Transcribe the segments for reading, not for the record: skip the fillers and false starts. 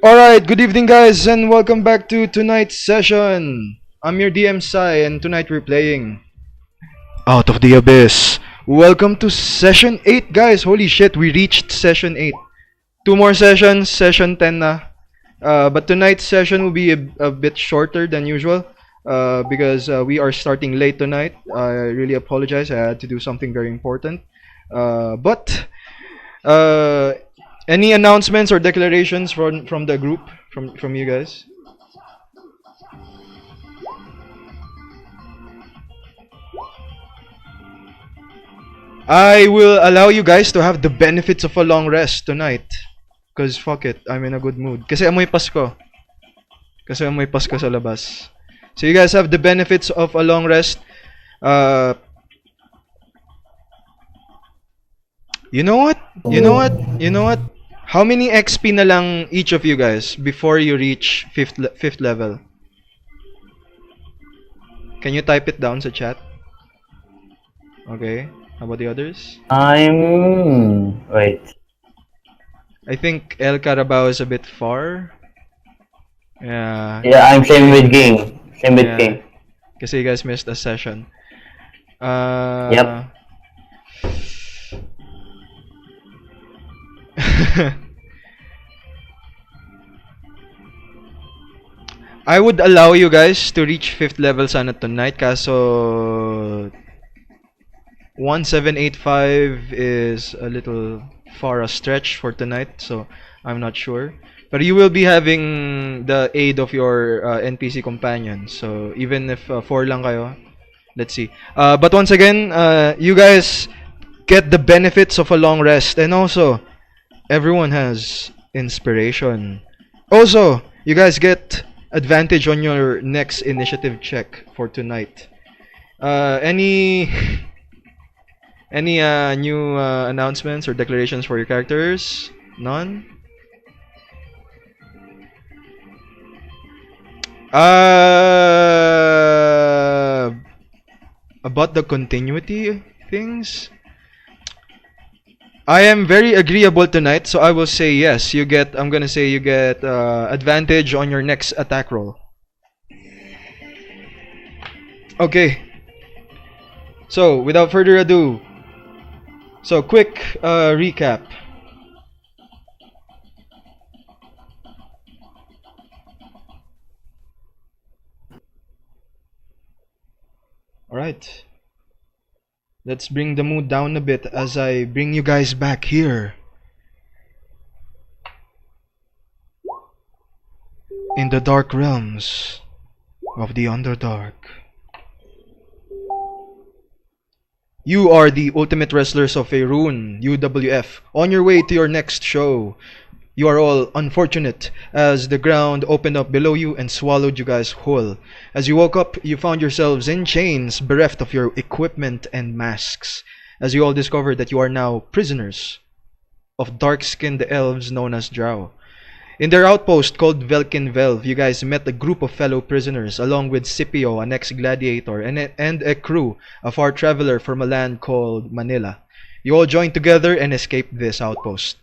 Alright, good evening guys and welcome back to tonight's session. I'm your DM Sai and tonight we're playing Out of the Abyss. Welcome to session 8 guys. Holy shit, we reached session 8. Two more sessions, session 10 na. But tonight's session will be a bit shorter than usual because we are starting late tonight. I really apologize, I had to do something very important. But any announcements or declarations from the group, from you guys? I will allow you guys to have the benefits of a long rest tonight. Cause fuck it, I'm in a good mood. Kasi amoy Pasko. Kasi amoy Pasko sa labas. So you guys have the benefits of a long rest. You know what? You know what? You know what? How many XP na lang each of you guys before you reach fifth level? Can you type it down sa chat? Okay. How about the others? Wait. I think El Carabao is a bit far. Yeah. Yeah, I'm same with King. Same with King. Kasi you guys missed a session. Yep. I would allow you guys to reach 5th level sana tonight kaso 1785 is a little far a stretch for tonight, so I'm not sure. But you will be having the aid of your NPC companion, so even if 4 lang kayo, let's see. But once again, you guys get the benefits of a long rest, and also everyone has inspiration. Also, you guys get advantage on your next initiative check for tonight. Any new announcements or declarations for your characters? None? About the continuity things? I am very agreeable tonight, so I will say yes. I'm gonna say you get advantage on your next attack roll. Okay. So, without further ado, so quick recap. Alright. Let's bring the mood down a bit as I bring you guys back here in the dark realms of the Underdark. You are the ultimate wrestlers of Faerun, UWF, on your way to your next show. You are all unfortunate as the ground opened up below you and swallowed you guys whole. As you woke up, you found yourselves in chains, bereft of your equipment and masks, as you all discovered that you are now prisoners of dark-skinned elves known as drow. In their outpost called Velkin Velv, you guys met a group of fellow prisoners along with Scipio, an ex-gladiator, and a crew, a far traveler from a land called Manila. You all joined together and escaped this outpost.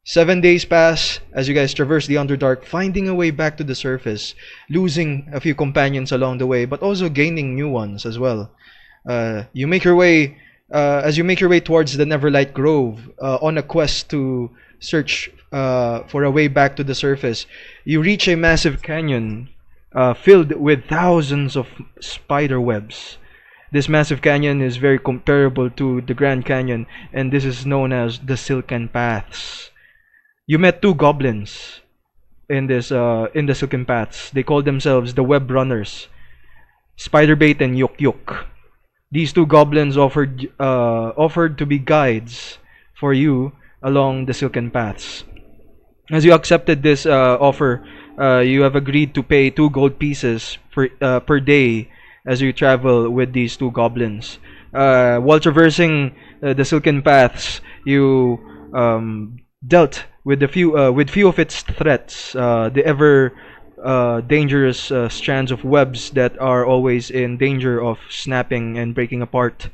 7 days pass as you guys traverse the Underdark, finding a way back to the surface, losing a few companions along the way, but also gaining new ones as well. As you make your way towards the Neverlight Grove, on a quest to search for a way back to the surface, you reach a massive canyon filled with thousands of spider webs. This massive canyon is very comparable to the Grand Canyon, and this is known as the Silken Paths. You met 2 goblins in the Silken Paths. They call themselves the Web Runners, Spiderbait and Yuk-yuk. These 2 goblins offered to be guides for you along the Silken Paths. As you accepted this offer, you have agreed to pay 2 gold pieces per day as you travel with these 2 goblins. While traversing the Silken Paths, you dealt with few of its threats, the ever dangerous strands of webs that are always in danger of snapping and breaking apart.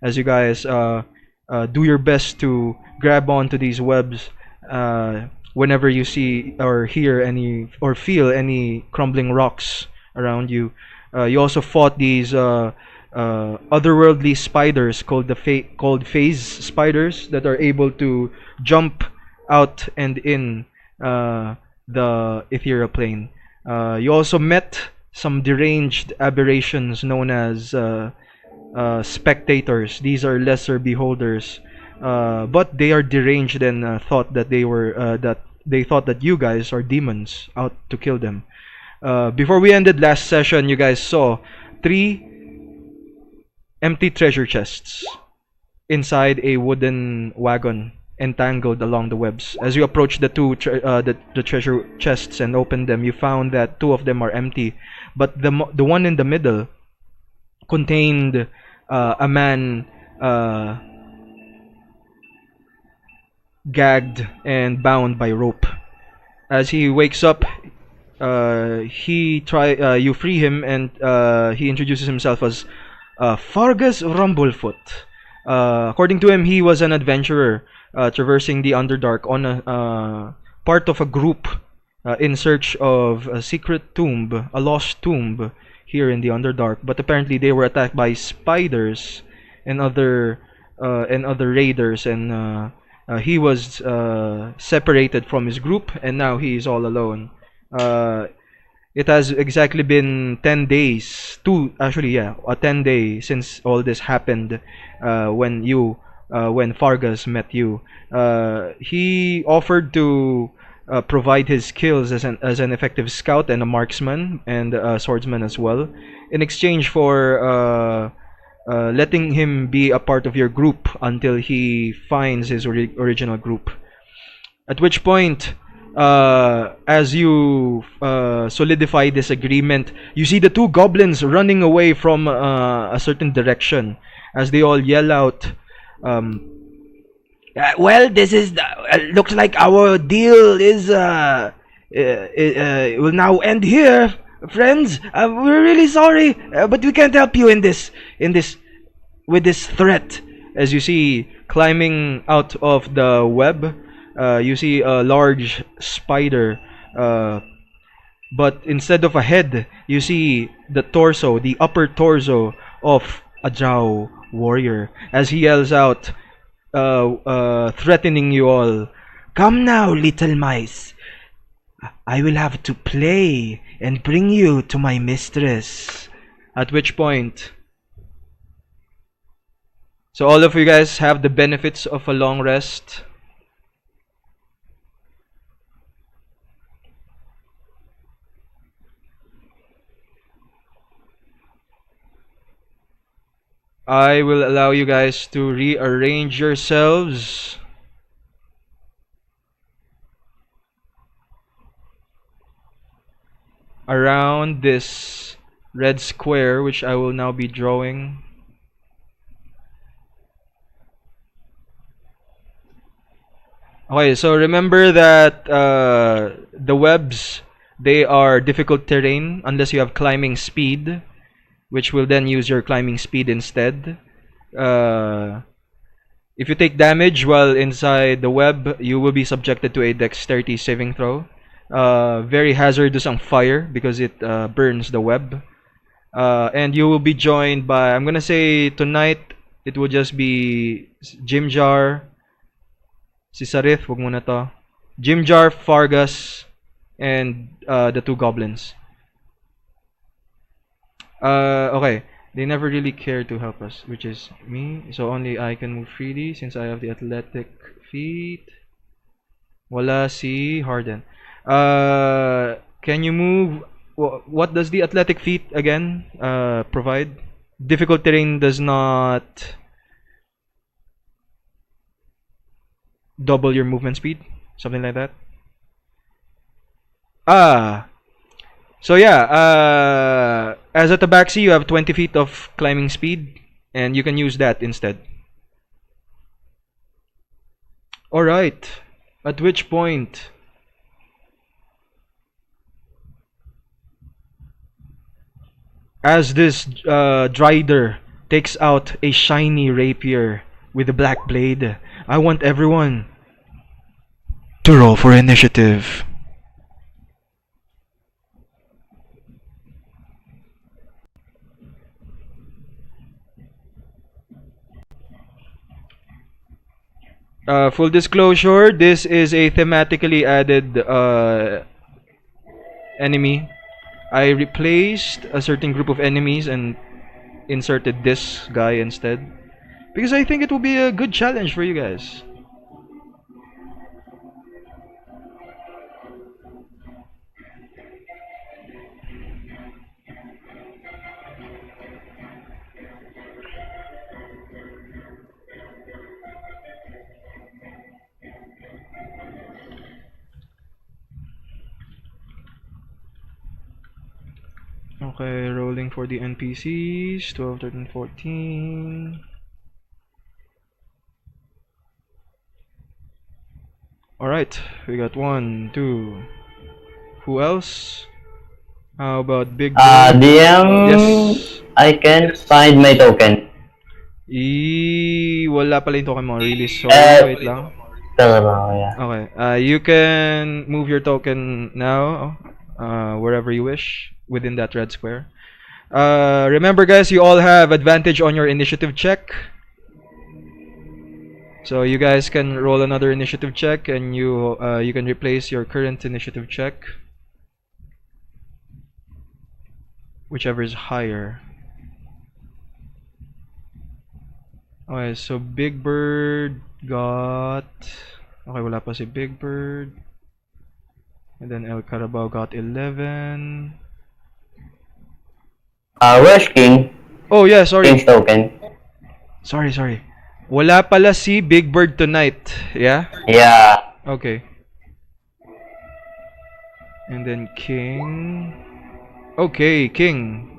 as you guys do your best to grab onto these webs whenever you see or hear any or feel any crumbling rocks around you. You also fought these otherworldly spiders called called phase spiders that are able to jump out and in the ethereal plane. You also met some deranged aberrations known as spectators. These are lesser beholders, but they are deranged and thought that they thought that you guys are demons out to kill them. Before we ended last session, you guys saw 3 empty treasure chests inside a wooden wagon entangled along the webs. As you approach the the treasure chests and open them, you found that 2 of them are empty, but the one in the middle contained a man gagged and bound by rope. As he wakes up, you free him, and he introduces himself as Fargus Rumblefoot. According to him, he was an adventurer traversing the Underdark on a part of a group in search of a secret tomb, a lost tomb here in the Underdark. But apparently, they were attacked by spiders and other raiders, and he was separated from his group, and now he is all alone. It has exactly been 10 days, 10 days since all this happened. When Fargus met you, he offered to provide his skills as an effective scout and a marksman and a swordsman as well, in exchange for letting him be a part of your group until he finds his original group. At which point, as you solidify this agreement, you see the 2 goblins running away from a certain direction as they all yell out, well, this is looks like our deal is will now end here, friends. We're really sorry, but we can't help you with this threat. As you see, climbing out of the web, you see a large spider, but instead of a head, you see the upper torso of a drow warrior, as he yells out, threatening you all. Come now, little mice. I will have to play and bring you to my mistress. At which point, so all of you guys have the benefits of a long rest. I will allow you guys to rearrange yourselves. Around this red square, which I will now be drawing. Okay, so remember that the webs, they are difficult terrain unless you have climbing speed, which will then use your climbing speed instead. If you take damage while inside the web, you will be subjected to a dexterity saving throw. Very hazardous ang fire because it burns the web. And you will be joined by, I'm gonna say tonight, it will just be Jimjar, si Sarith, wag muna to. Jimjar, Fargus, and the 2 goblins. Okay, they never really care to help us, which is me. So only I can move freely since I have the athletic feat. Wala si Harden. Can you move? What does the athletic feat again provide? Difficult terrain does not double your movement speed, something like that. So yeah, as a tabaxi, you have 20 feet of climbing speed, and you can use that instead. Alright, at which point, as this Drider takes out a shiny rapier with a black blade. I want everyone to roll for initiative. Full disclosure, this is a thematically added enemy. I replaced a certain group of enemies and inserted this guy instead. Because I think it will be a good challenge for you guys. Okay, rolling for the NPCs. 12, 13, 14. Alright, we got 1, 2. Who else? How about Big Bird? DM, Yes. I can't find my token. Wala pala yung token mo. Really sorry. Wait lang. Yeah. Okay. You can move your token now. Wherever you wish within that red square. Remember, guys, you all have advantage on your initiative check. So you guys can roll another initiative check, and you can replace your current initiative check, whichever is higher. Okay, so Big Bird got... Okay, wala pa si Big Bird. And then El Carabao got 11. Rush King. Oh yeah, sorry. King's token. Sorry. Wala pala si Big Bird tonight. Yeah? Yeah. Okay. And then King. Okay, King.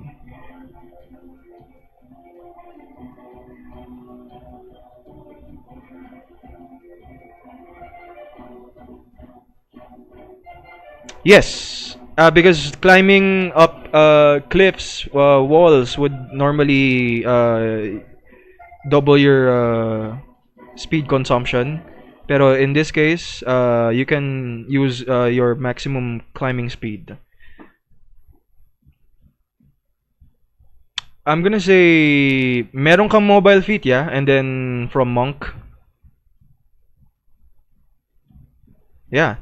Yes, because climbing up cliffs, walls would normally double your speed consumption. Pero in this case, you can use your maximum climbing speed. I'm gonna say meron kang mobile feat, yeah, and then from monk. Yeah.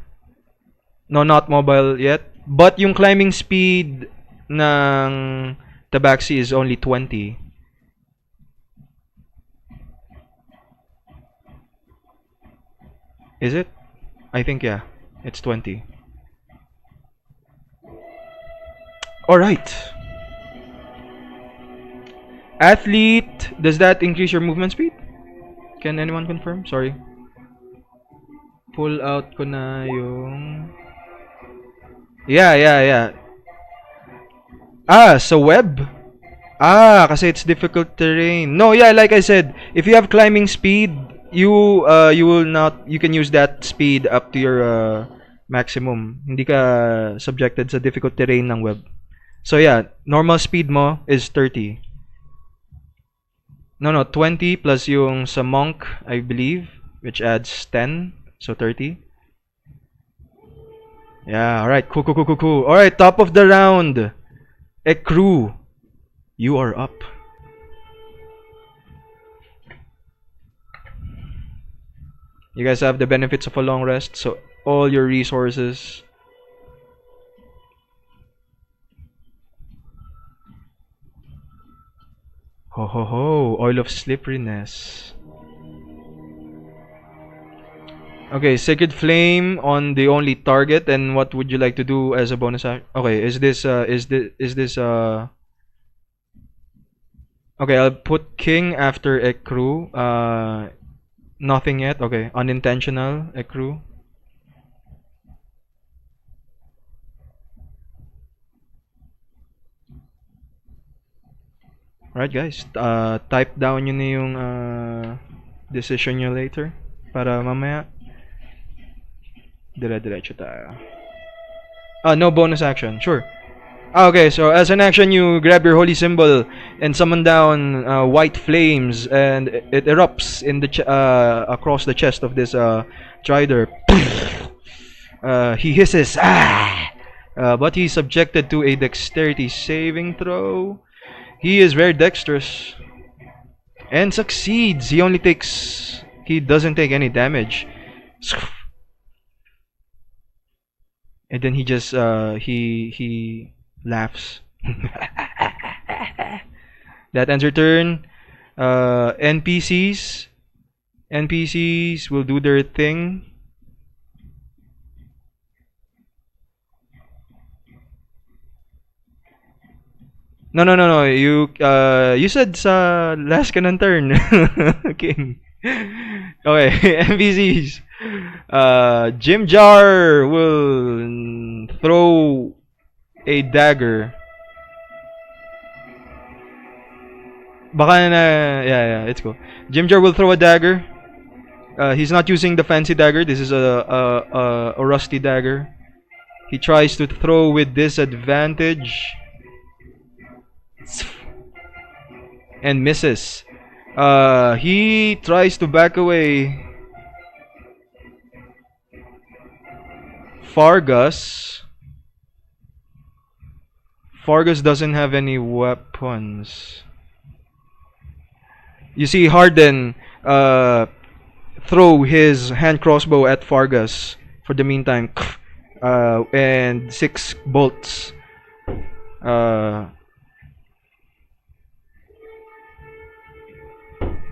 No, not mobile yet. But yung climbing speed ng Tabaxi is only 20. Is it? I think, yeah. It's 20. Alright. Athlete, does that increase your movement speed? Can anyone confirm? Sorry. Pull out ko na yung... Yeah. So web? Kasi it's difficult terrain. No, yeah, like I said, if you have climbing speed, you can use that speed up to your maximum. Hindi ka subjected sa difficult terrain ng web. So yeah, normal speed mo is 30. No, 20 plus yung sa monk, I believe, which adds 10, so 30. Yeah, alright, cool. Alright, top of the round. Ekru, you are up. You guys have the benefits of a long rest, so all your resources. Ho, oil of slipperiness. Okay, Sacred Flame on the only target, and what would you like to do as a bonus action? Okay, is this okay, I'll put King after Ekru. Nothing yet. Okay, unintentional Ekru. Alright guys, type down yun na yung decision nyo later para mamaya dire-diretso tayo. No bonus action, sure. Okay, so as an action, you grab your holy symbol and summon down white flames, and it erupts in the across the chest of this Drider. He hisses, but he's subjected to a dexterity saving throw. He is very dexterous and succeeds. He doesn't take any damage. And then he just he laughs. That ends your turn. NPCs will do their thing. No. You said sa last ka ng turn. King. Okay, NPCs. Jim Jar will throw a dagger. Baka na, yeah, it's cool. Jim Jar will throw a dagger. He's not using the fancy dagger. This is a rusty dagger. He tries to throw with disadvantage and misses. He tries to back away. Fargus doesn't have any weapons. You see Harden throw his hand crossbow at Fargus for the meantime, and 6 bolts.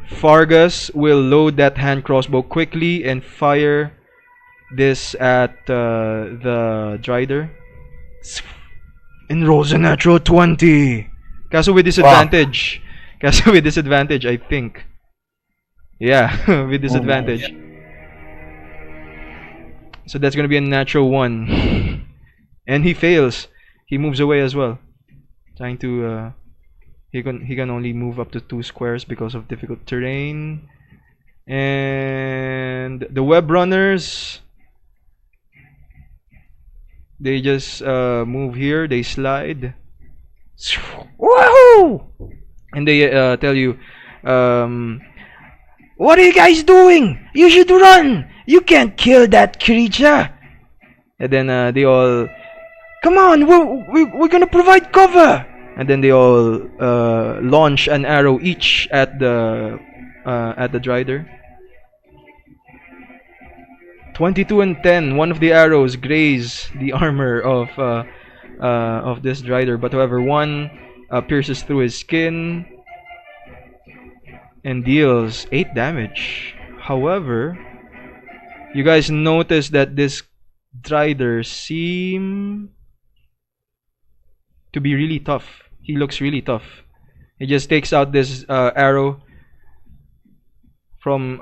Fargus will load that hand crossbow quickly and fire this at the Drider. And rolls a natural 20. Kaso with disadvantage. Wow. Kaso with disadvantage, I think. Yeah, with disadvantage. So that's gonna be a natural 1. And he fails. He moves away as well. Trying to he can only move up to 2 squares because of difficult terrain. And the web runners, they just move here, they slide. Woohoo! And they tell you, what are you guys doing? You should run! You can't kill that creature! And then they all, come on, we're gonna provide cover! And then they all launch an arrow each at the Drider. 22 and 10. One of the arrows graze the armor of this Drider, but however, one pierces through his skin and deals 8 damage. However, you guys notice that this Drider seems to be really tough. He looks really tough. He just takes out this arrow from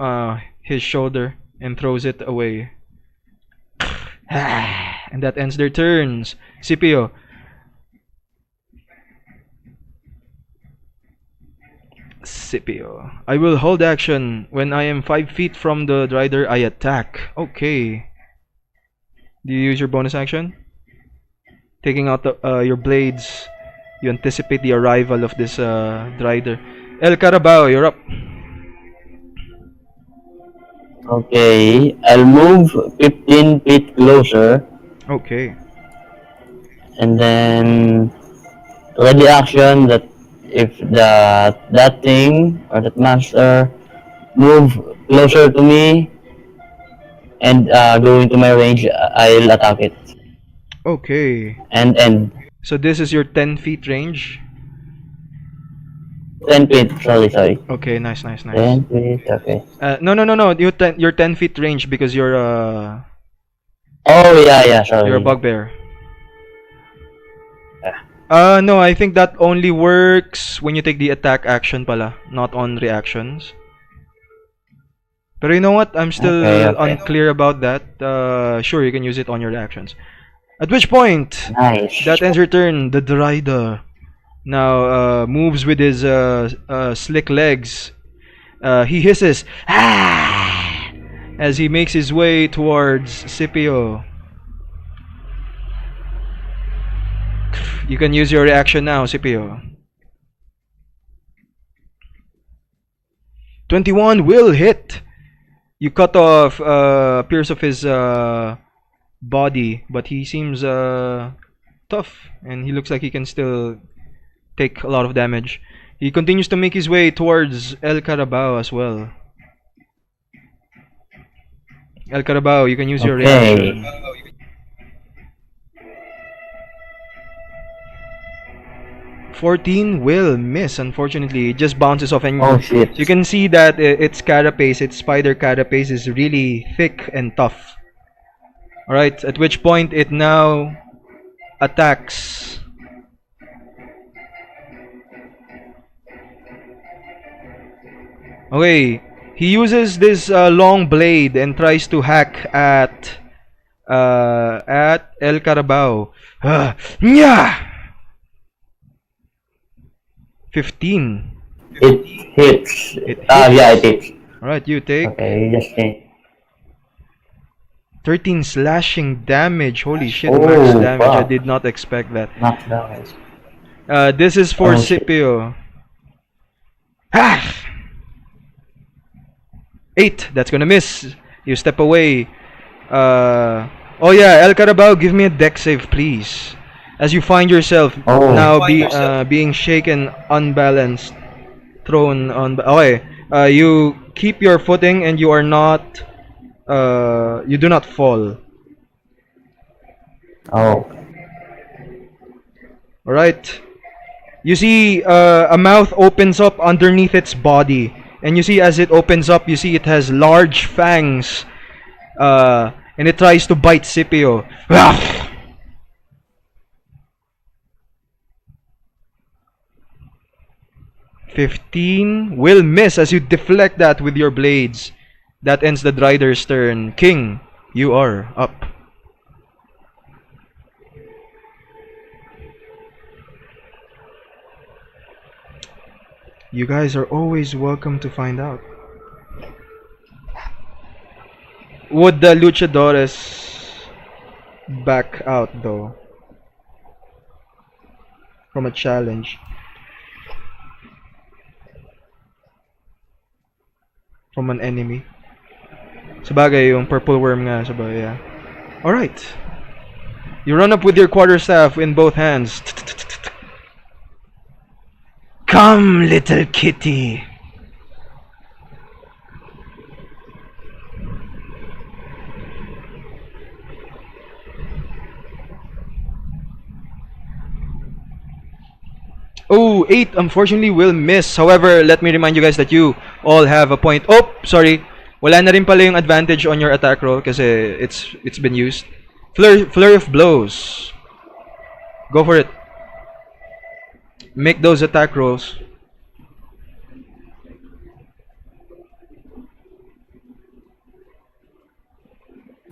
his shoulder and throws it away. And that ends their turns. Scipio. I will hold action. When I am 5 feet from the Drider, I attack. Okay. Do you use your bonus action? Taking out your blades, you anticipate the arrival of this Drider. El Carabao, you're up. Okay, I'll move 15 feet closer. Okay. And then ready action that if that thing or that monster move closer to me and go into my range, I'll attack it. Okay. And So this is your 10 feet range? 10 feet, sorry. Okay, nice. 10 feet, okay. No. You're 10 feet range because you're Oh, yeah, sorry. you're a bugbear. Yeah. No, I think that only works when you take the attack action pala, not on reactions. But you know what? I'm still Okay. unclear about that. Sure, you can use it on your reactions. At which point, Nice. that ends your turn. The Drider now moves with his slick legs. He hisses as he makes his way towards Scipio. You can use your reaction now, Scipio. 21 will hit. You cut off a pierce of his body, but he seems tough, and he looks like he can still take a lot of damage. He continues to make his way towards El Carabao as well. El Carabao, you can use your reaction. 14 will miss, unfortunately. It just bounces off, and you can see that its carapace, its spider carapace, is really thick and tough. Alright, at which point it now attacks. Okay, he uses this long blade and tries to hack at El Carabao. Yeah! 15. It hits. Yeah, it hits. Alright, you take. Okay, just think. 13 slashing damage. Holy shit, max damage. I did not expect that. Max damage. This is for Scipio. 8. That's gonna miss. You step away. Oh yeah, El Carabao, give me a dex save, please. As you find yourself being shaken, unbalanced, thrown on. Okay, you keep your footing and you are not. You do not fall. Oh. Alright. You see a mouth opens up underneath its body, and you see as it opens up, you see it has large fangs, and it tries to bite Scipio. 15 will miss as you deflect that with your blades. That ends the Drider's turn. King, you are up. You guys are always welcome to find out. Would the Luchadores back out though from a challenge? From an enemy? Sabagay, yung purple worm nga, sabagay, yeah. Alright. You run up with your quarterstaff in both hands. Come, little kitty. Oh, 8 unfortunately will miss. However, let me remind you guys that you all have a point. Oh, sorry. Wala na rin pala yung advantage on your attack roll kasi it's been used. Flurry of blows. Go for it. Make those attack rolls.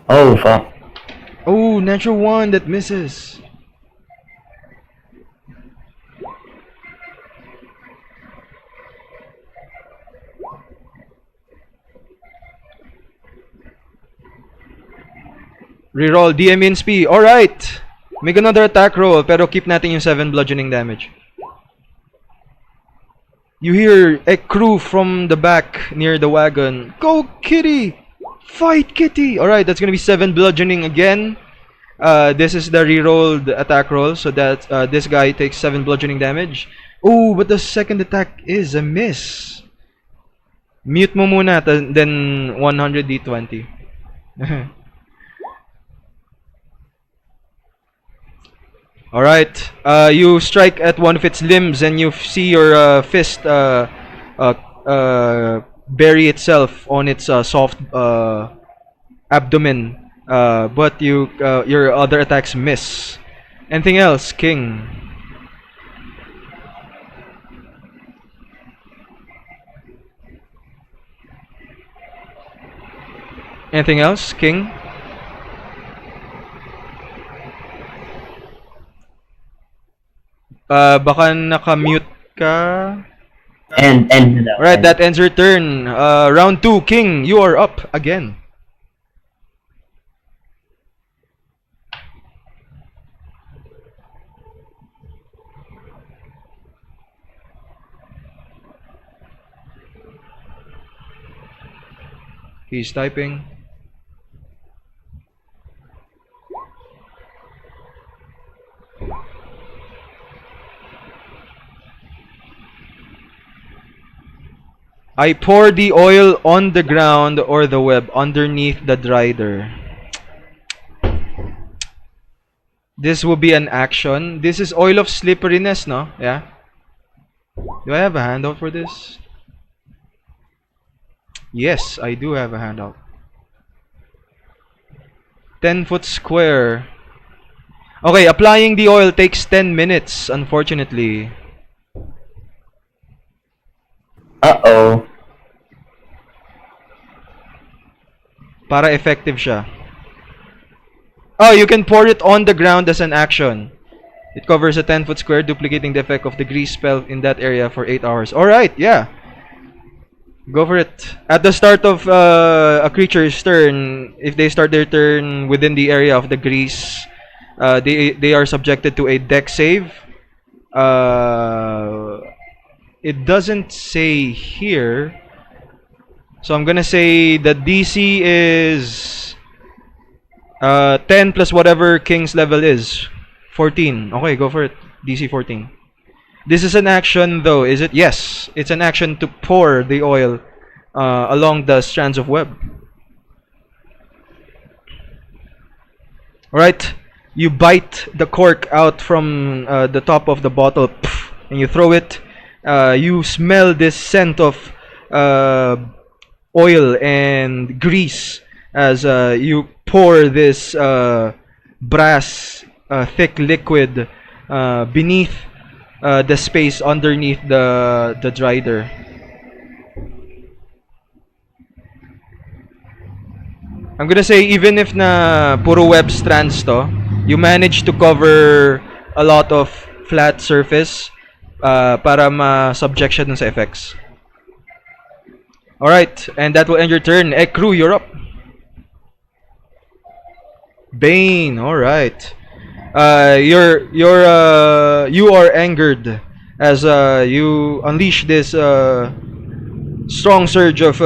Oh, fuck. Oh, natural 1 that misses. Reroll DM Insp. Alright. Make another attack roll pero keep natin yung 7 bludgeoning damage. You hear a crew from the back near the wagon. Go, kitty! Fight, kitty! Alright, that's gonna be 7 bludgeoning again. This is the rerolled attack roll, so that this guy takes 7 bludgeoning damage. Oh, but the second attack is a miss. Mute mo muna, then 100 d20. Alright, you strike at one of its limbs and you see your fist bury itself on its soft abdomen, but your other attacks miss. Anything else, King? Anything else, King? Baka naka-mute ka. End. Alright, that ends your turn. Round 2, King, you are up again. He's typing. I pour the oil on the ground or the web underneath the drider. This will be an action. This is oil of slipperiness, no? Yeah? Do I have a handout for this? Yes, I do have a handout. 10-foot square. Okay, applying the oil takes 10 minutes, unfortunately. Uh-oh. Para effective siya. Oh, you can pour it on the ground as an action. It covers a 10-foot square, duplicating the effect of the grease spell in that area for 8 hours. Alright, yeah. Go for it. At the start of a creature's turn, if they start their turn within the area of the grease, they are subjected to a dex save. It doesn't say here. So I'm gonna say the DC is 10 plus whatever King's level is. 14. Okay, go for it. DC 14. This is an action though, is it? Yes. It's an action to pour the oil along the strands of web. Alright. You bite the cork out from the top of the bottle and you throw it. You smell this scent of oil and grease as you pour this brass thick liquid beneath the space underneath the drider. I'm gonna say even if na puro web strands to, you manage to cover a lot of flat surface para ma-subject siya dun sa effects. Alright, and that will end your turn. Ekru, you're up. Bane, alright. You are angered as you unleash this strong surge of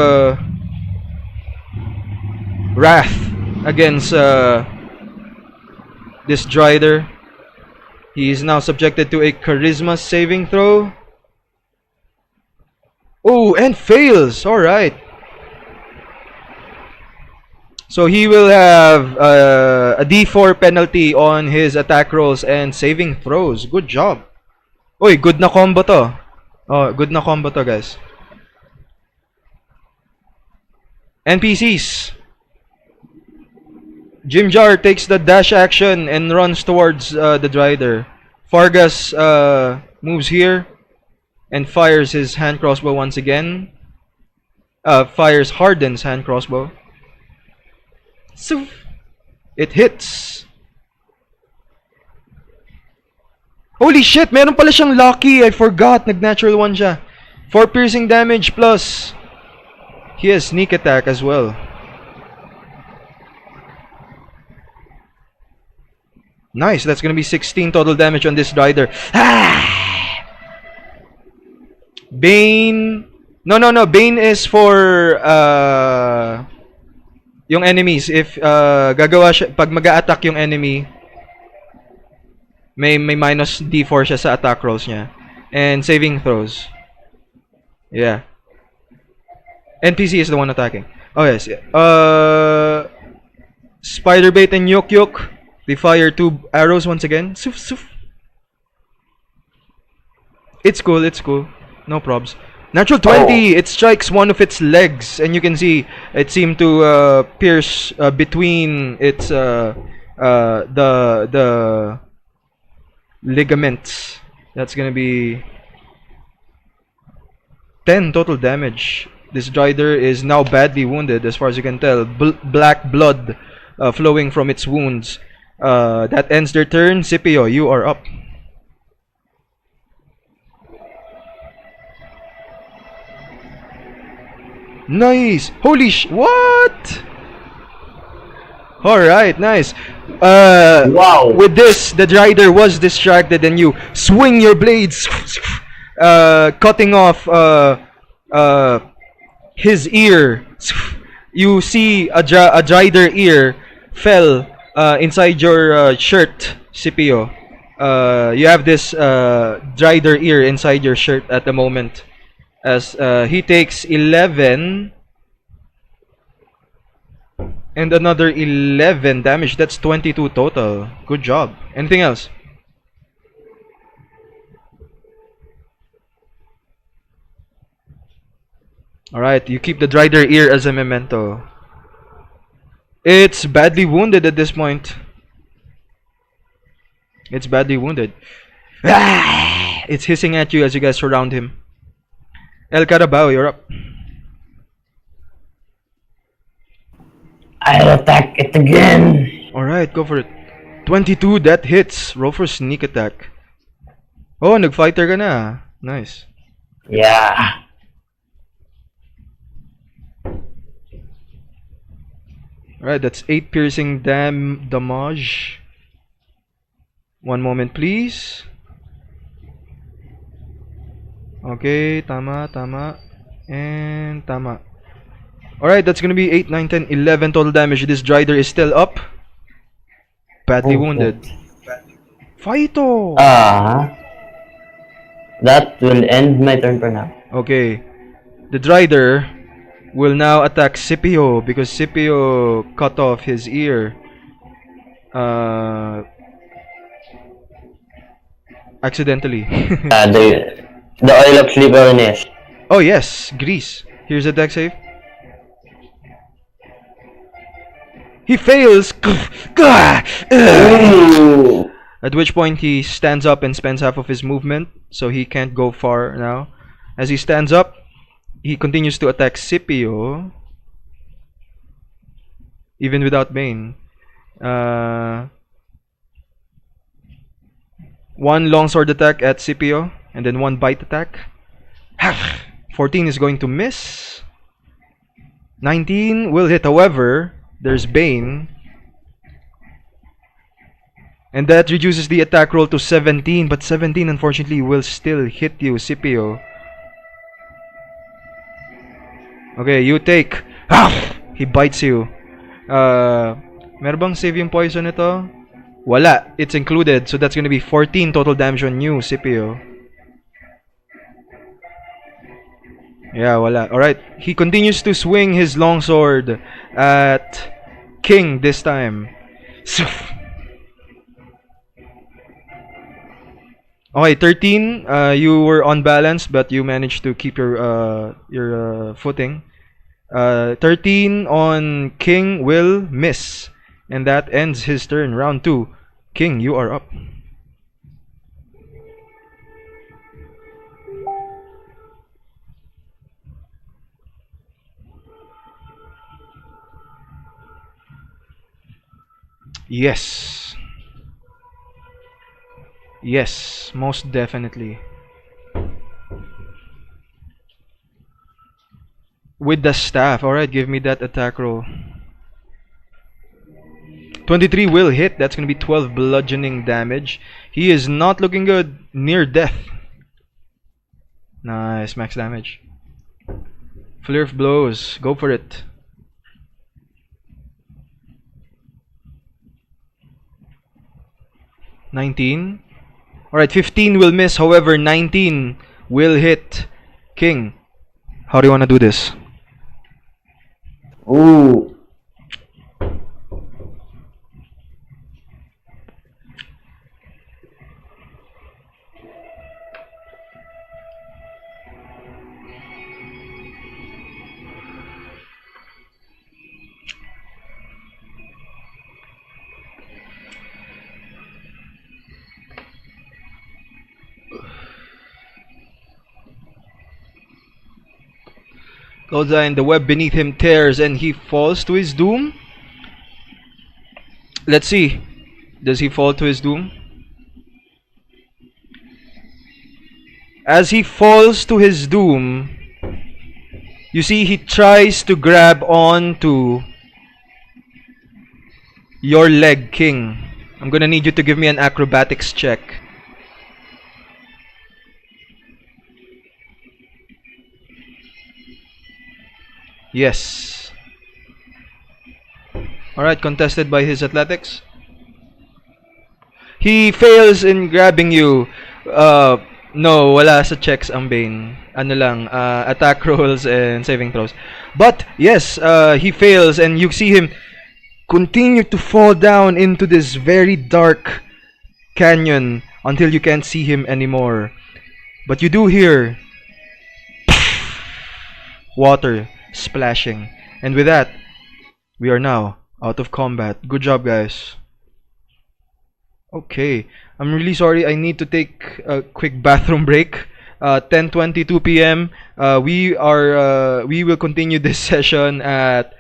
wrath against this drider. He is now subjected to a charisma saving throw. Oh, and fails. Alright. So he will have a D4 penalty on his attack rolls and saving throws. Good job. Uy, good na combo to. Oh, good na combo to, guys. NPCs. Jimjar takes the dash action and runs towards the drider. Fargas moves here and fires his hand crossbow once again. Fires Harden's hand crossbow. So it hits. Holy shit, meron pala siyang lucky. I forgot, nag-natural 1 siya. 4 piercing damage plus he has sneak attack as well. Nice, that's gonna be 16 total damage on this rider. Ah! Bane. No. Bane is for yung enemies. If gagawa siya, pag mag-a-attack yung enemy, may minus D4 siya sa attack rolls niya. And saving throws. Yeah. NPC is the one attacking. Oh yes. Spiderbait and yuk-yuk. They fire 2 arrows once again. Soof, soof. It's cool. No probs. Natural 20. It strikes one of its legs, and you can see it seemed to pierce between its the ligaments. That's gonna be 10 total damage. This drider is now badly wounded, as far as you can tell. Black blood flowing from its wounds. That ends their turn. Scipio, you are up. Nice! Holy what? Alright, nice. Wow. With this, the rider was distracted and you swing your blades, cutting off his ear You see a drider ear fell inside your shirt, Scipio. You have this drider ear inside your shirt at the moment. As he takes 11 and another 11 damage. That's 22 total. Good job. Anything else? Alright, you keep the drider ear as a memento. It's badly wounded at this point. It's badly wounded. It's hissing at you as you guys surround him. El Carabao, you're up. I'll attack it again. Alright, go for it. 22, that hits. Roll for sneak attack. Oh, nag-fighter ka na. Nice. Yeah. Alright, that's 8 piercing damage. One moment, please. Okay, tama, and tama. Alright, that's gonna be 8, 9, 10, 11 total damage. This Drider is still up. Badly wounded. Fighto! That will end my turn for now. Okay. The Drider will now attack Scipio because Scipio cut off his ear. Accidentally. The oil of sliperiness. Oh yes, grease. Here's a deck save. He fails! Ooh. At which point he stands up and spends half of his movement, so he can't go far now. As he stands up, he continues to attack Scipio, even without Bane. One longsword attack at Scipio, and then one bite attack. 14 is going to miss. 19 will hit, however, there's Bane. And that reduces the attack roll to 17, but 17 unfortunately will still hit you, Scipio. Okay, you take. He bites you. Meron bang save yung poison ito? Wala. It's included, so that's gonna be 14 total damage on you, Scipio. Yeah, wala. Alright, he continues to swing his longsword at King this time. Okay, 13. You were unbalanced, but you managed to keep your footing. 13 on King will miss, and that ends his turn. Round 2. King, you are up. Yes. Yes, most definitely. With the staff. Alright, give me that attack roll. 23 will hit. That's going to be 12 bludgeoning damage. He is not looking good. Near death. Nice, max damage. Flare of blows. Go for it. $19. Alright, 15 will miss. However, 19 will hit. King, how do you want to do this? Ooh. Clothesline, the web beneath him tears and he falls to his doom. Let's see. Does he fall to his doom? As he falls to his doom, you see he tries to grab onto your leg, King. I'm gonna need you to give me an acrobatics check. Yes. Alright, contested by his athletics. He fails in grabbing you. No, wala sa checks ang Bane. Ano lang, attack rolls and saving throws. But, yes, he fails and you see him continue to fall down into this very dark canyon until you can't see him anymore. But you do hear water splashing. And with that, we are now out of combat. Good job, guys. Okay, I'm really sorry. I need to take a quick bathroom break. 10:22 p.m. We will continue this session at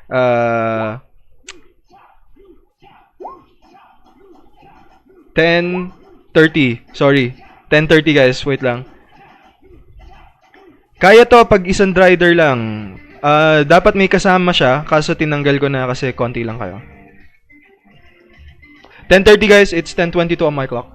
10:30. Sorry, 10:30 guys. Wait lang. Kaya to pag isang rider lang. Dapat may kasama siya, kaso tinanggal ko na kasi konti lang kayo. 10:30 guys, it's 10:22 on my clock.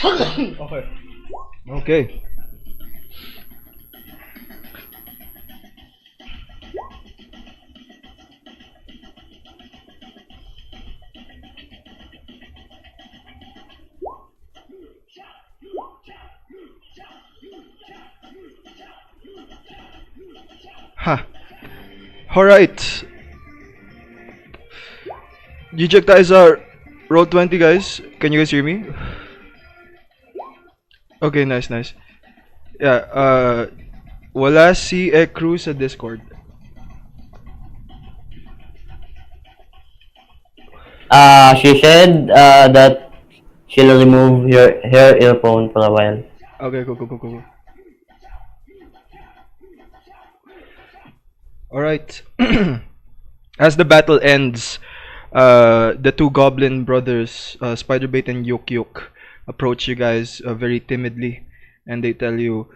Okay. Okay. Ha. Alright. G-check guys are roll 20 guys. Can you guys hear me? Okay, nice, nice. Yeah, wala si Ekru sa Discord. She said that she'll remove her earphone for a while. Okay, cool, cool, cool, cool. Alright. As the battle ends, the two goblin brothers, Spiderbait and Yuk-yuk, approach you guys very timidly, and they tell you,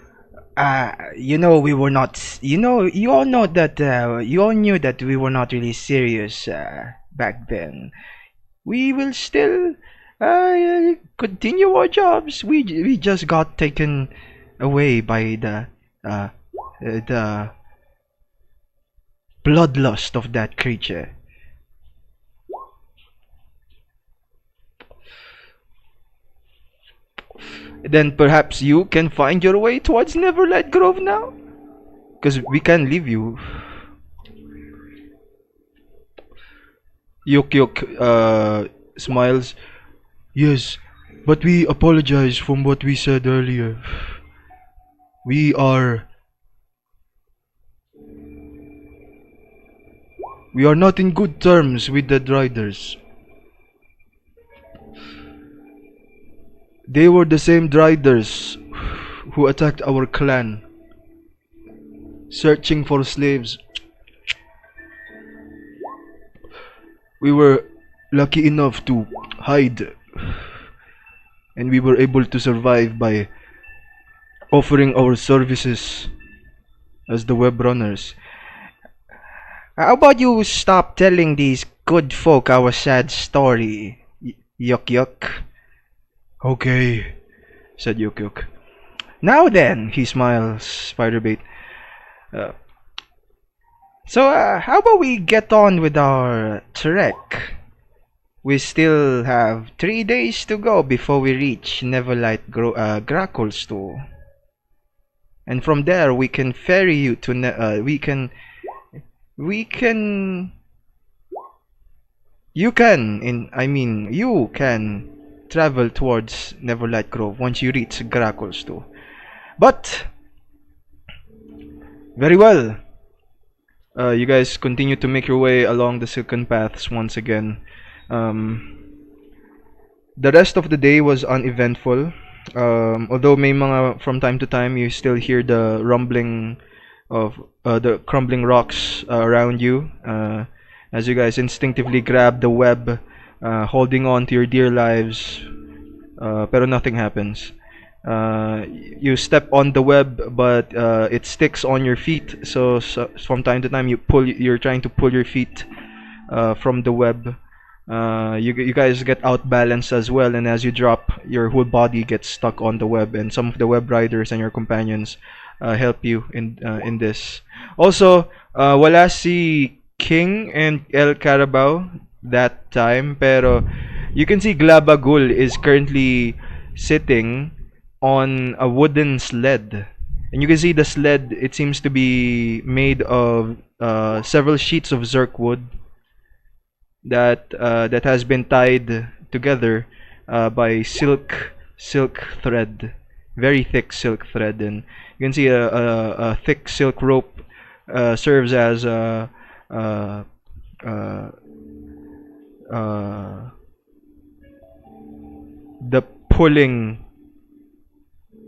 we were not. You all know that. You all knew that we were not really serious back then. We will still continue our jobs. We just got taken away by the bloodlust of that creature. Then perhaps you can find your way towards Neverlight Grove now? Because we can leave you. Yuk-yuk smiles. Yes, but we apologize from what we said earlier. We are not in good terms with the Driders. They were the same Driders who attacked our clan, searching for slaves. We were lucky enough to hide, and we were able to survive by offering our services as the web runners. How about you stop telling these good folk our sad story, Yuk-yuk? Okay, said Yuk-yuk. Now then, he smiles, Spiderbait. So how about we get on with our trek? We still have 3 days to go before we reach Neverlight Grackle's store. And from there we can ferry you to you can travel towards Neverlight Grove once you reach Grackle's store. But very well. You guys continue to make your way along the silken paths once again. The rest of the day was uneventful. Although may mga from time to time you still hear the rumbling of the crumbling rocks around you as you guys instinctively grab the web, holding on to your dear lives, pero nothing happens. You step on the web, but it sticks on your feet. So from time to time you're trying to pull your feet from the web. You guys get outbalanced as well, and as you drop, your whole body gets stuck on the web, and some of the web riders and your companions help you in this. Also, wala si King and El Carabao that time, pero you can see Glabagul is currently sitting on a wooden sled, and you can see the sled, it seems to be made of several sheets of zerk wood that has been tied together by silk thread, very thick silk thread, and you can see a thick silk rope serves as the pulling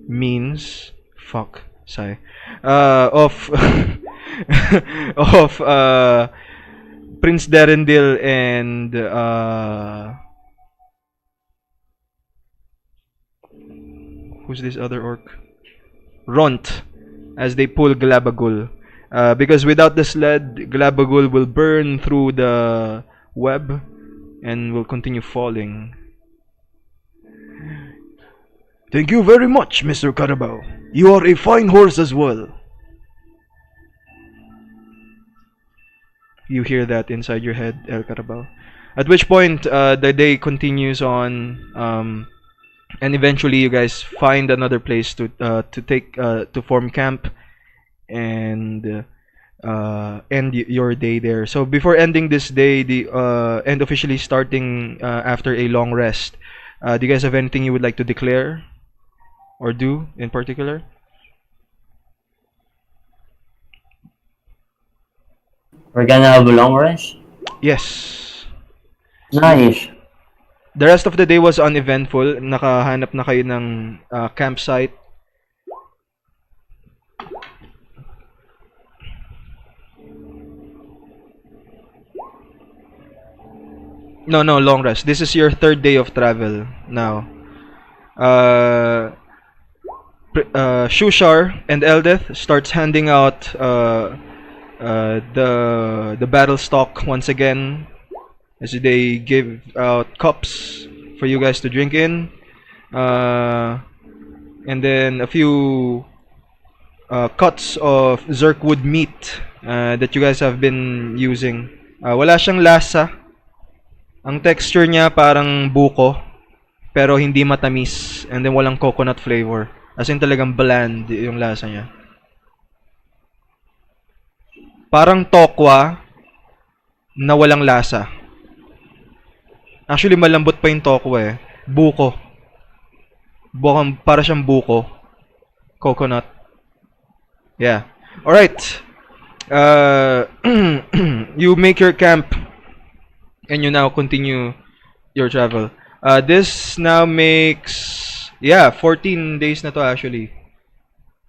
means of of Prince Derendil and who's this other orc? Ront, as they pull Glabagul. Because without the sled, Glabagul will burn through the web and will continue falling. Thank you very much, Mr. Carabao. You are a fine horse as well. You hear that inside your head, El Carabao. At which point, the day continues on, and eventually you guys find another place to form camp and end your day there. So before ending this day, and officially starting after a long rest, do you guys have anything you would like to declare or do in particular? We're gonna have a long rest. Yes. Nice. The rest of the day was uneventful. Nakahanap na kayo ng campsite. No, long rest. This is your third day of travel now. Shushar and Eldeth starts handing out the battle stock once again, as they give out cups for you guys to drink in, and then a few cuts of zerkwood meat that you guys have been using. Wala siyang lasa. Ang texture niya parang buko, pero hindi matamis, and then walang coconut flavor. As in talagang bland yung lasa niya. Parang tokwa na walang lasa. Actually, malambot pa yung tokwa eh. Buko. Para siyang buko. Coconut. Yeah. Alright. You make your camp and you now continue your travel. This now makes 14 days na to actually.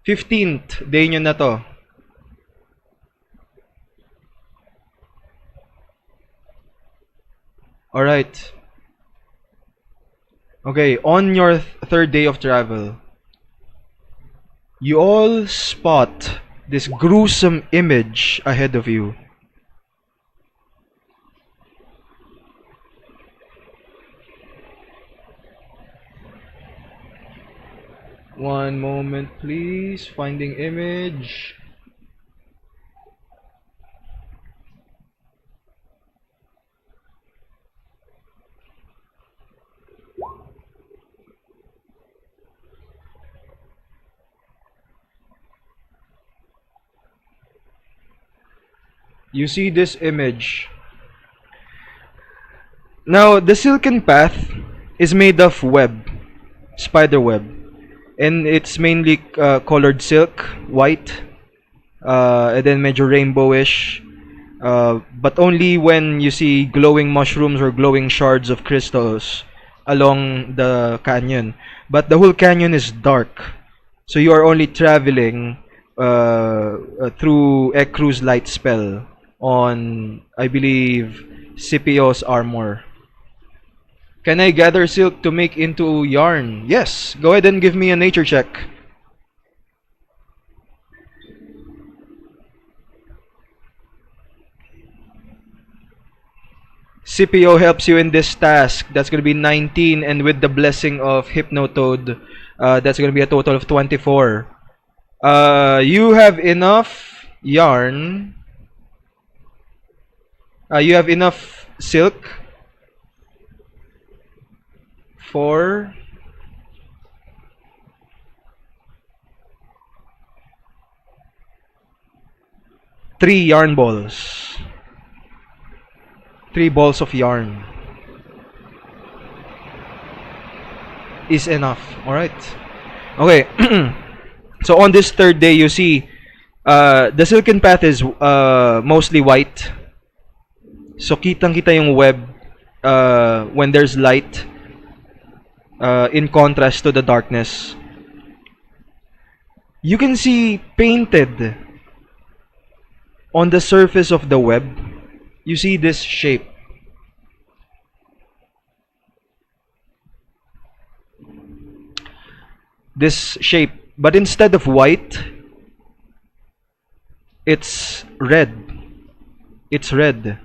15th day nyo na to. Alright. Okay, on your third day of travel, you all spot this gruesome image ahead of you. One moment, please. Finding image. You see this image. Now, the silken path is made of web, spider web, and it's mainly colored silk, white, and then medyo rainbowish. But only when you see glowing mushrooms or glowing shards of crystals along the canyon. But the whole canyon is dark, so you are only traveling through Ekru's light spell on, I believe, Scipio's armor. Can I gather silk to make into yarn? Yes. Go ahead and give me a nature check. Scipio helps you in this task. That's going to be 19, and with the blessing of Hypnotoad, that's going to be a total of 24. You have enough yarn. You have enough silk for 3 yarn balls. 3 balls of yarn is enough. Alright. Okay. So on this third day, you see the silken path is mostly white. So kitang-kita yung web when there's light, in contrast to the darkness. You can see painted on the surface of the web, you see this shape. This shape, but instead of white, it's red. It's red.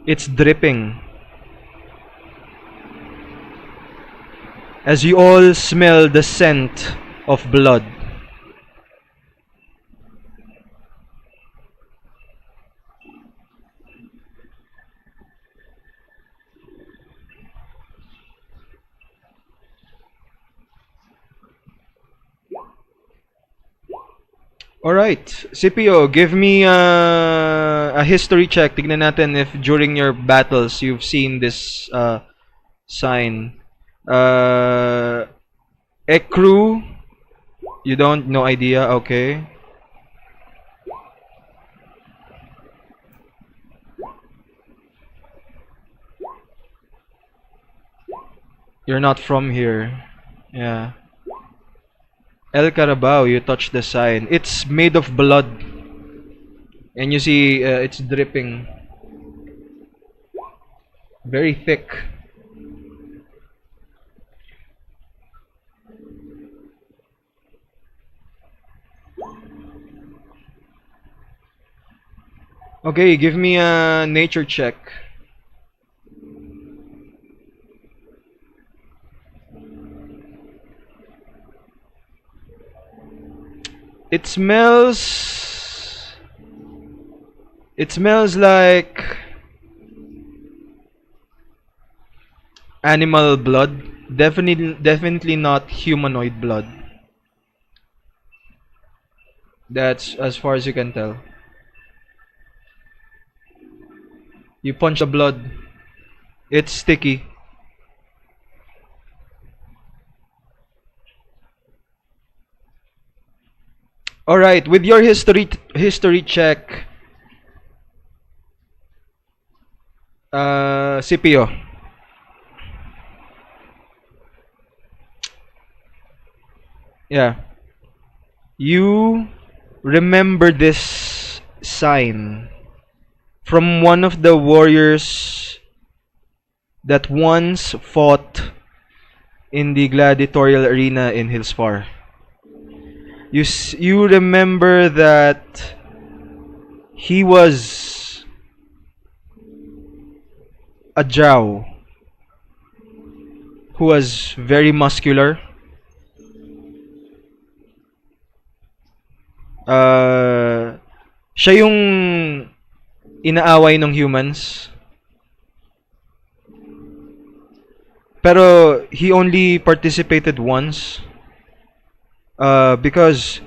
It's dripping. as you all smell the scent of blood. Alright, Scipio, give me a history check. Tignan natin if during your battles you've seen this sign. Ekru, you don't? No idea, okay. You're not from here. Yeah. El Carabao, you touch the sign. It's made of blood. And you see it's dripping. Very thick. Okay, give me a nature check. It smells like animal blood. Definitely not humanoid blood. That's as far as you can tell. You punch the blood. It's sticky. Alright, with your history check, Scipio. Yeah. You remember this sign from one of the warriors that once fought in the gladiatorial arena in Hillsfar. You remember that he was a drow who was very muscular. Siya yung inaaway ng humans. Pero he only participated once. Because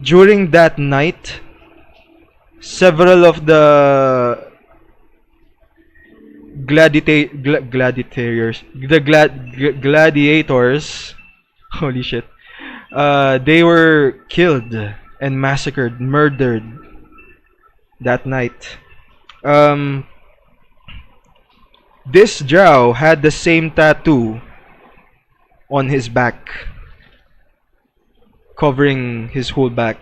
during that night, several of the gladiators, holy shit, they were killed and massacred, murdered that night. This drow had the same tattoo on his back, covering his whole back.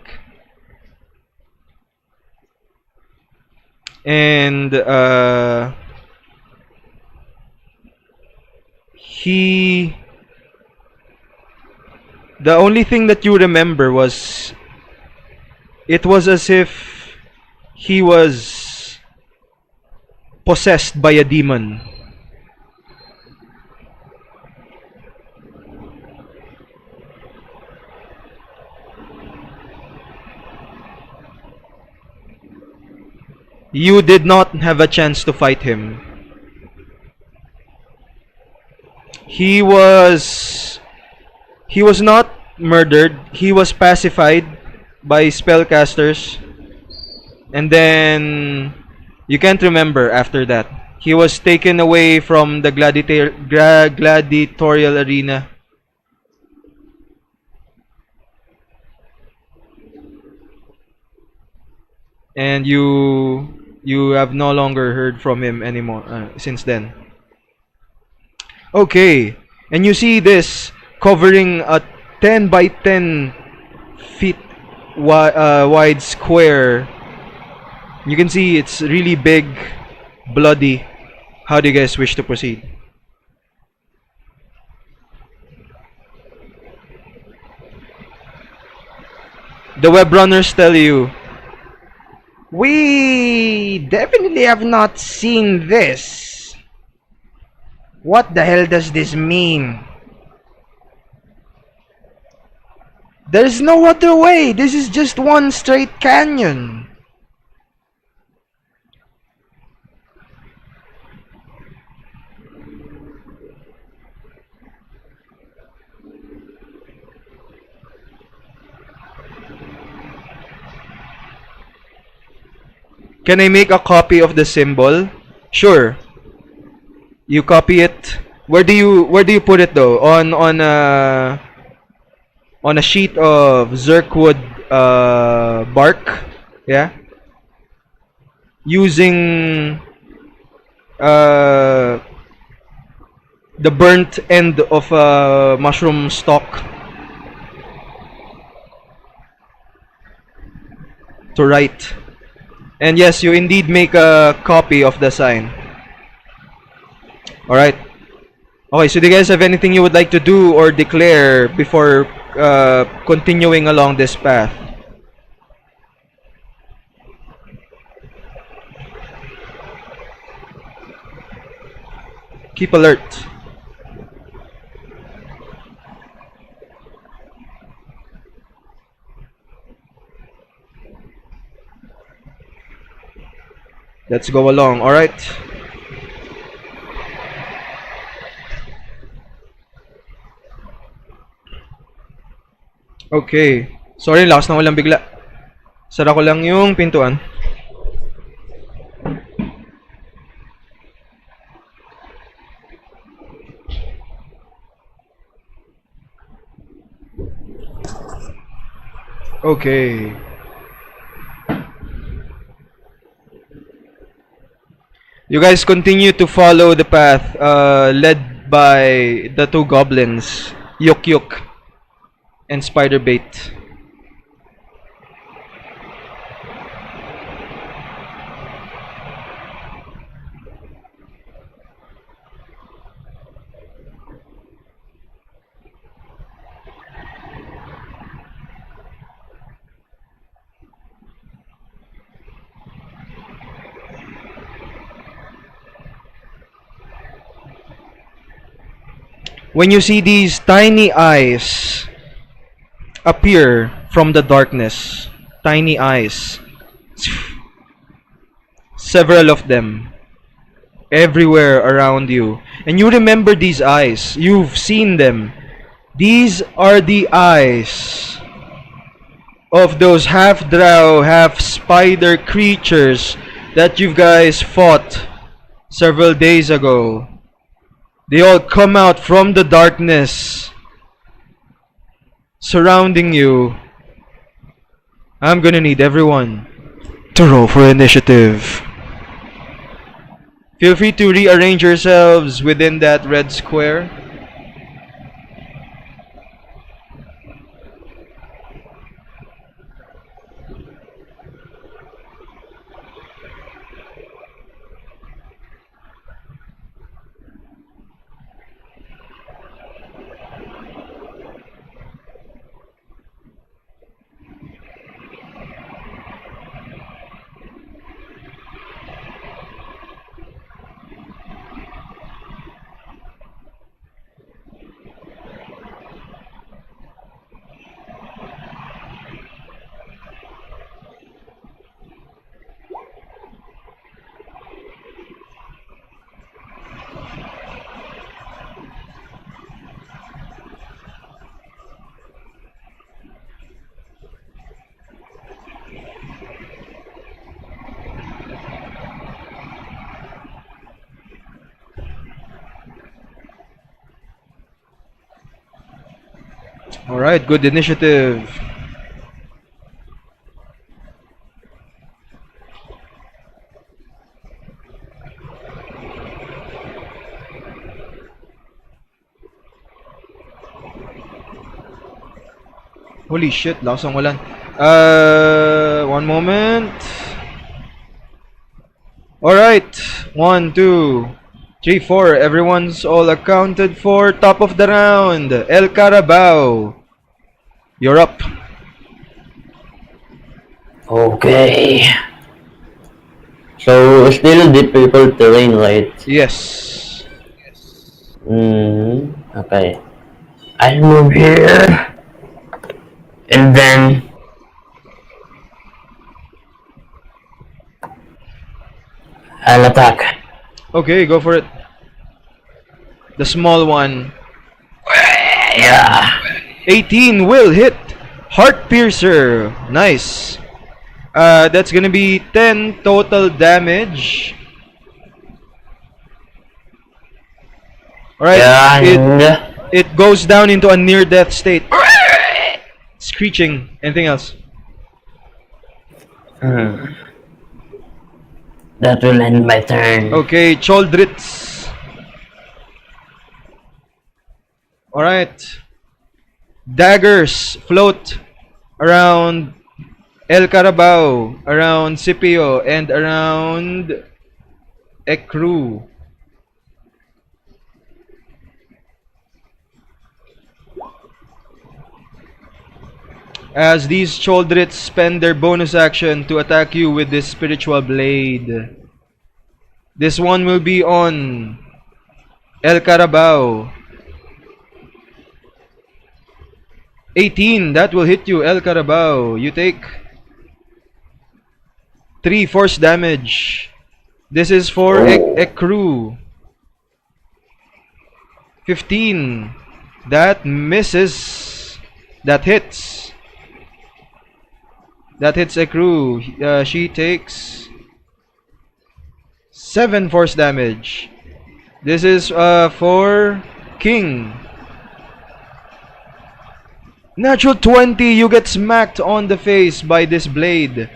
And the only thing that you remember was it was as if he was possessed by a demon. You did not have a chance to fight him. He was not murdered. He was pacified by spellcasters. And then you can't remember after that. He was taken away from the gladiatorial arena. And you have no longer heard from him anymore since then. Okay, and you see this covering a 10 by 10 feet wide square. You can see it's really big, bloody. How do you guys wish to proceed? The web runners tell you, we definitely have not seen this. What the hell does this mean? There's no other way. This is just one straight canyon. Can I make a copy of the symbol? Sure. You copy it. Where do you put it though? On a sheet of zirkwood bark, yeah. Using the burnt end of a mushroom stalk to write. And yes, you indeed make a copy of the sign. Alright. Okay, so do you guys have anything you would like to do or declare before continuing along this path? Keep alert. Let's go along, alright? Okay. Sorry, lakas ng ulan bigla. Sara ko lang yung pintuan. Okay. You guys continue to follow the path led by the two goblins, Yuk-yuk and Spiderbait. When you see these tiny eyes appear from the darkness, tiny eyes, several of them, everywhere around you, and you remember these eyes, you've seen them. These are the eyes of those half drow, half spider creatures that you guys fought several days ago. They all come out from the darkness surrounding you. I'm gonna need everyone to roll for initiative. Feel free to rearrange yourselves within that red square. Alright, good initiative. Holy shit, lakas ng ulan. One moment. Alright, 1, 2, 3, 4. Everyone's all accounted for. Top of the round, El Carabao. You're up. Okay. So, still difficult terrain, right? Yes. Okay. I'll move here. And then I'll attack. Okay, go for it. The small one. Yeah. 18 will hit. Heart piercer. Nice. That's gonna be 10 total damage. Alright, And it goes down into a near death state. Screeching. Anything else? that will end my turn. Okay, Choldritz. Alright. Daggers float around El Carabao, around Scipio, and around Ekru. As these Choldrits spend their bonus action to attack you with this spiritual blade. This one will be on El Carabao. 18, that will hit you, El Carabao. You take 3 force damage. This is for Ekru. 15, that misses. That hits. That hits Ekru. She takes 7 force damage. This is for King. Natural 20, you get smacked on the face by this blade.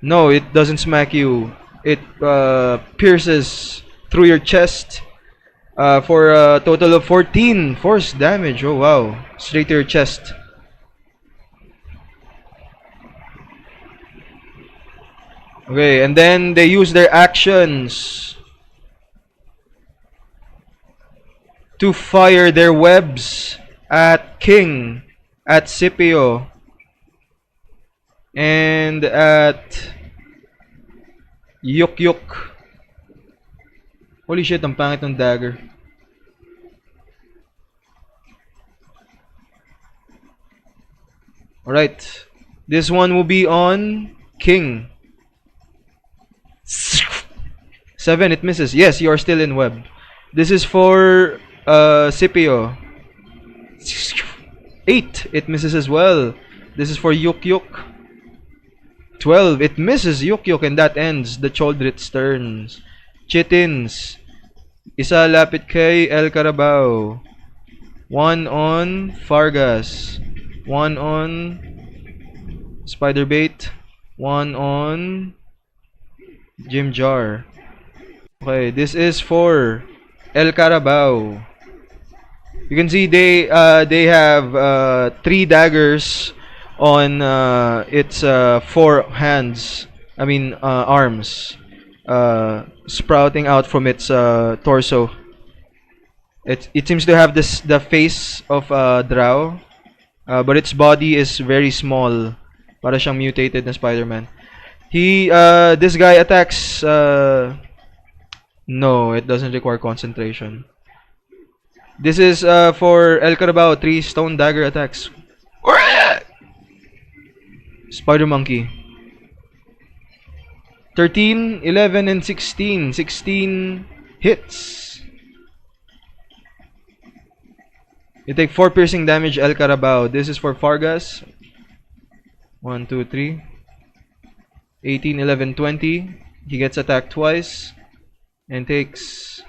No, it doesn't smack you. It pierces through your chest for a total of 14 force damage. Oh wow, straight to your chest. Okay, and then they use their actions to fire their webs at King, at Scipio, and at Yuk-yuk. Holy shit, ang pangit ng dagger. Alright, this one will be on King. 7, it misses. Yes, you are still in web. This is for Scipio. 8, it misses as well. This is for yuk-yuk. 12, it misses yuk-yuk, and that ends the Choldrit's turns. Chitins. Isa lapit kay El Carabao. 1 on Fargas. 1 on Spiderbait. 1 on Jim Jar. Okay, this is for El Carabao. You can see they have 3 daggers on its 4 hands. I mean arms, sprouting out from its torso. It seems to have the face of drow, but its body is very small. Para siyang mutated na Spider-Man. This guy attacks. No, it doesn't require concentration. This is for El Carabao, 3 stone dagger attacks. Spider Monkey. 13, 11, and 16. 16 hits. You take 4 piercing damage, El Carabao. This is for Fargas. 1, 2, 3. 18, 11, 20. He gets attacked twice and takes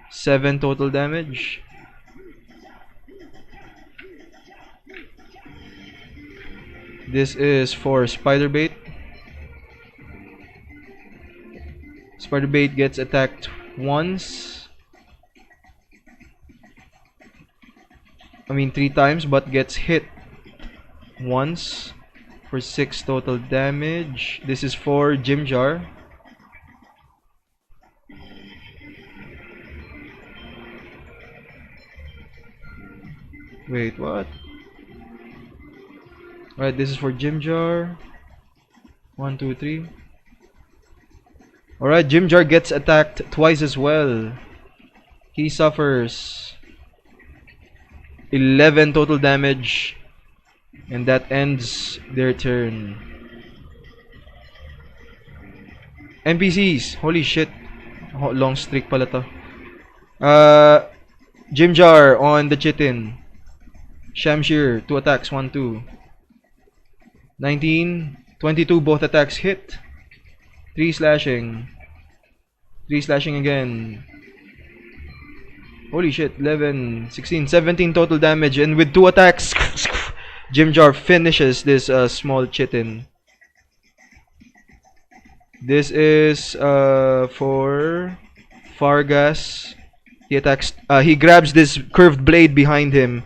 7 total damage. This is for Spiderbait. Spiderbait gets attacked once. I mean 3 times, but gets hit once for 6 total damage. This is for Jim Jar. Wait, what? Alright, this is for Jim Jar. 1, 2, 3. Alright, Jim Jar gets attacked twice as well. He suffers 11 total damage. And that ends their turn. NPCs, holy shit. Long streak pala to. Jim Jar on the Chitin. Shamshir, 2 attacks, 1-2. 19, 22, both attacks hit. 3 slashing. 3 slashing again. Holy shit, 11, 16, 17 total damage. And with 2 attacks, Jim Jar finishes this small Chitin. This is for Fargas. He attacks. He grabs this curved blade behind him,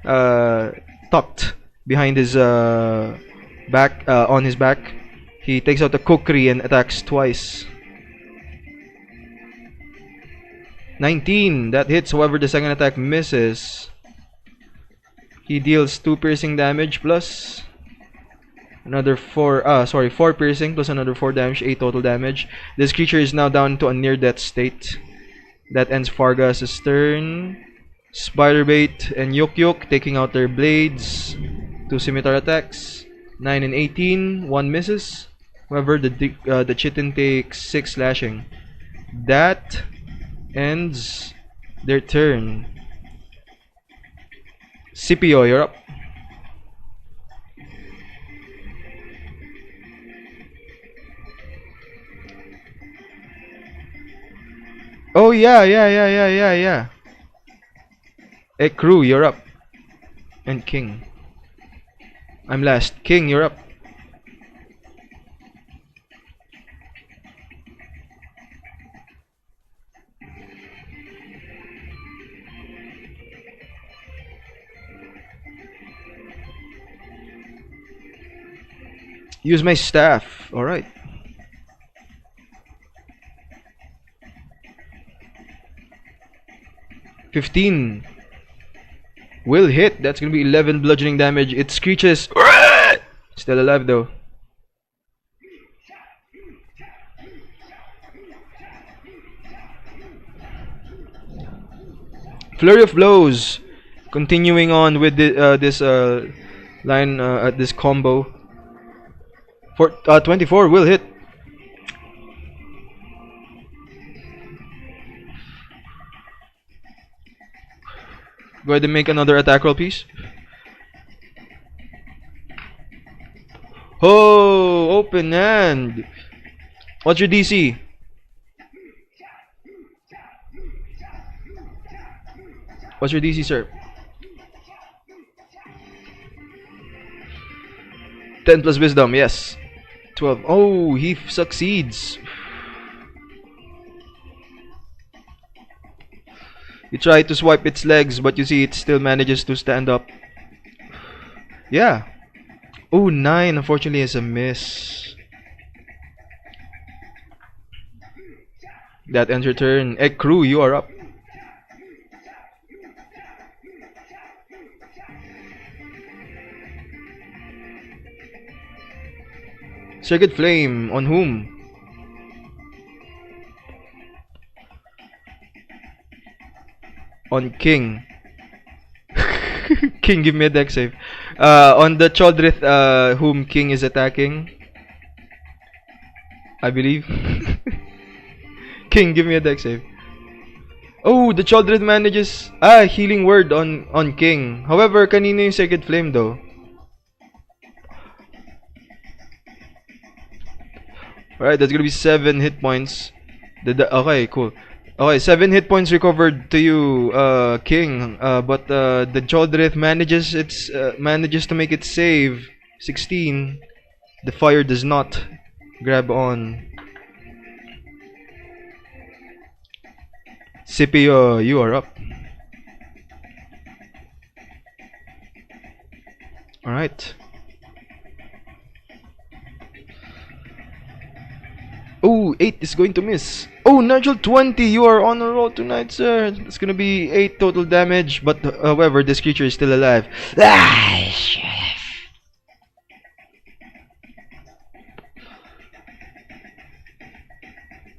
tucked behind his back, on his back. He takes out the kukri and attacks twice. 19. That hits. However, the second attack misses. He deals 2 piercing damage plus another 4 piercing plus another 4 damage, 8 total damage. This creature is now down to a near death state. That ends Fargas' turn. Spiderbait and Yuk-yuk taking out their blades. 2 scimitar attacks. 9 and 18. 1 misses. However, the Chitin takes 6 slashing. That ends their turn. Scipio, you're up. Oh yeah. Crew, you're up. And King. I'm last. King, you're up. Use my staff. Alright. $15 will hit. That's gonna be 11 bludgeoning damage. It screeches. Still alive though. Flurry of blows. Continuing on with this line, this combo. For 24 will hit. Go ahead and make another attack roll, please. Oh, open hand. What's your DC? What's your DC, sir? 10 plus wisdom, yes. 12. Oh, he succeeds. You try to swipe its legs, but you see it still manages to stand up. Yeah. Oh, 9 unfortunately is a miss. That ends your turn. Crew, you are up. Circuit Flame, on whom? On King. King, give me a dex save. On the Choldrith, whom King is attacking, I believe. King, give me a dex save. Oh, the Choldrith manages. Healing word on King. However, kanino yung Circuit Flame though? Alright, that's gonna be 7 hit points. Okay, cool. Okay, 7 hit points recovered to you, King. But the Choldrith manages to make it save. 16. The fire does not grab on. Scipio, you are up. Alright. Oh, 8 is going to miss. Oh, natural 20. You are on a roll tonight, sir. It's gonna be 8 total damage. But however, this creature is still alive.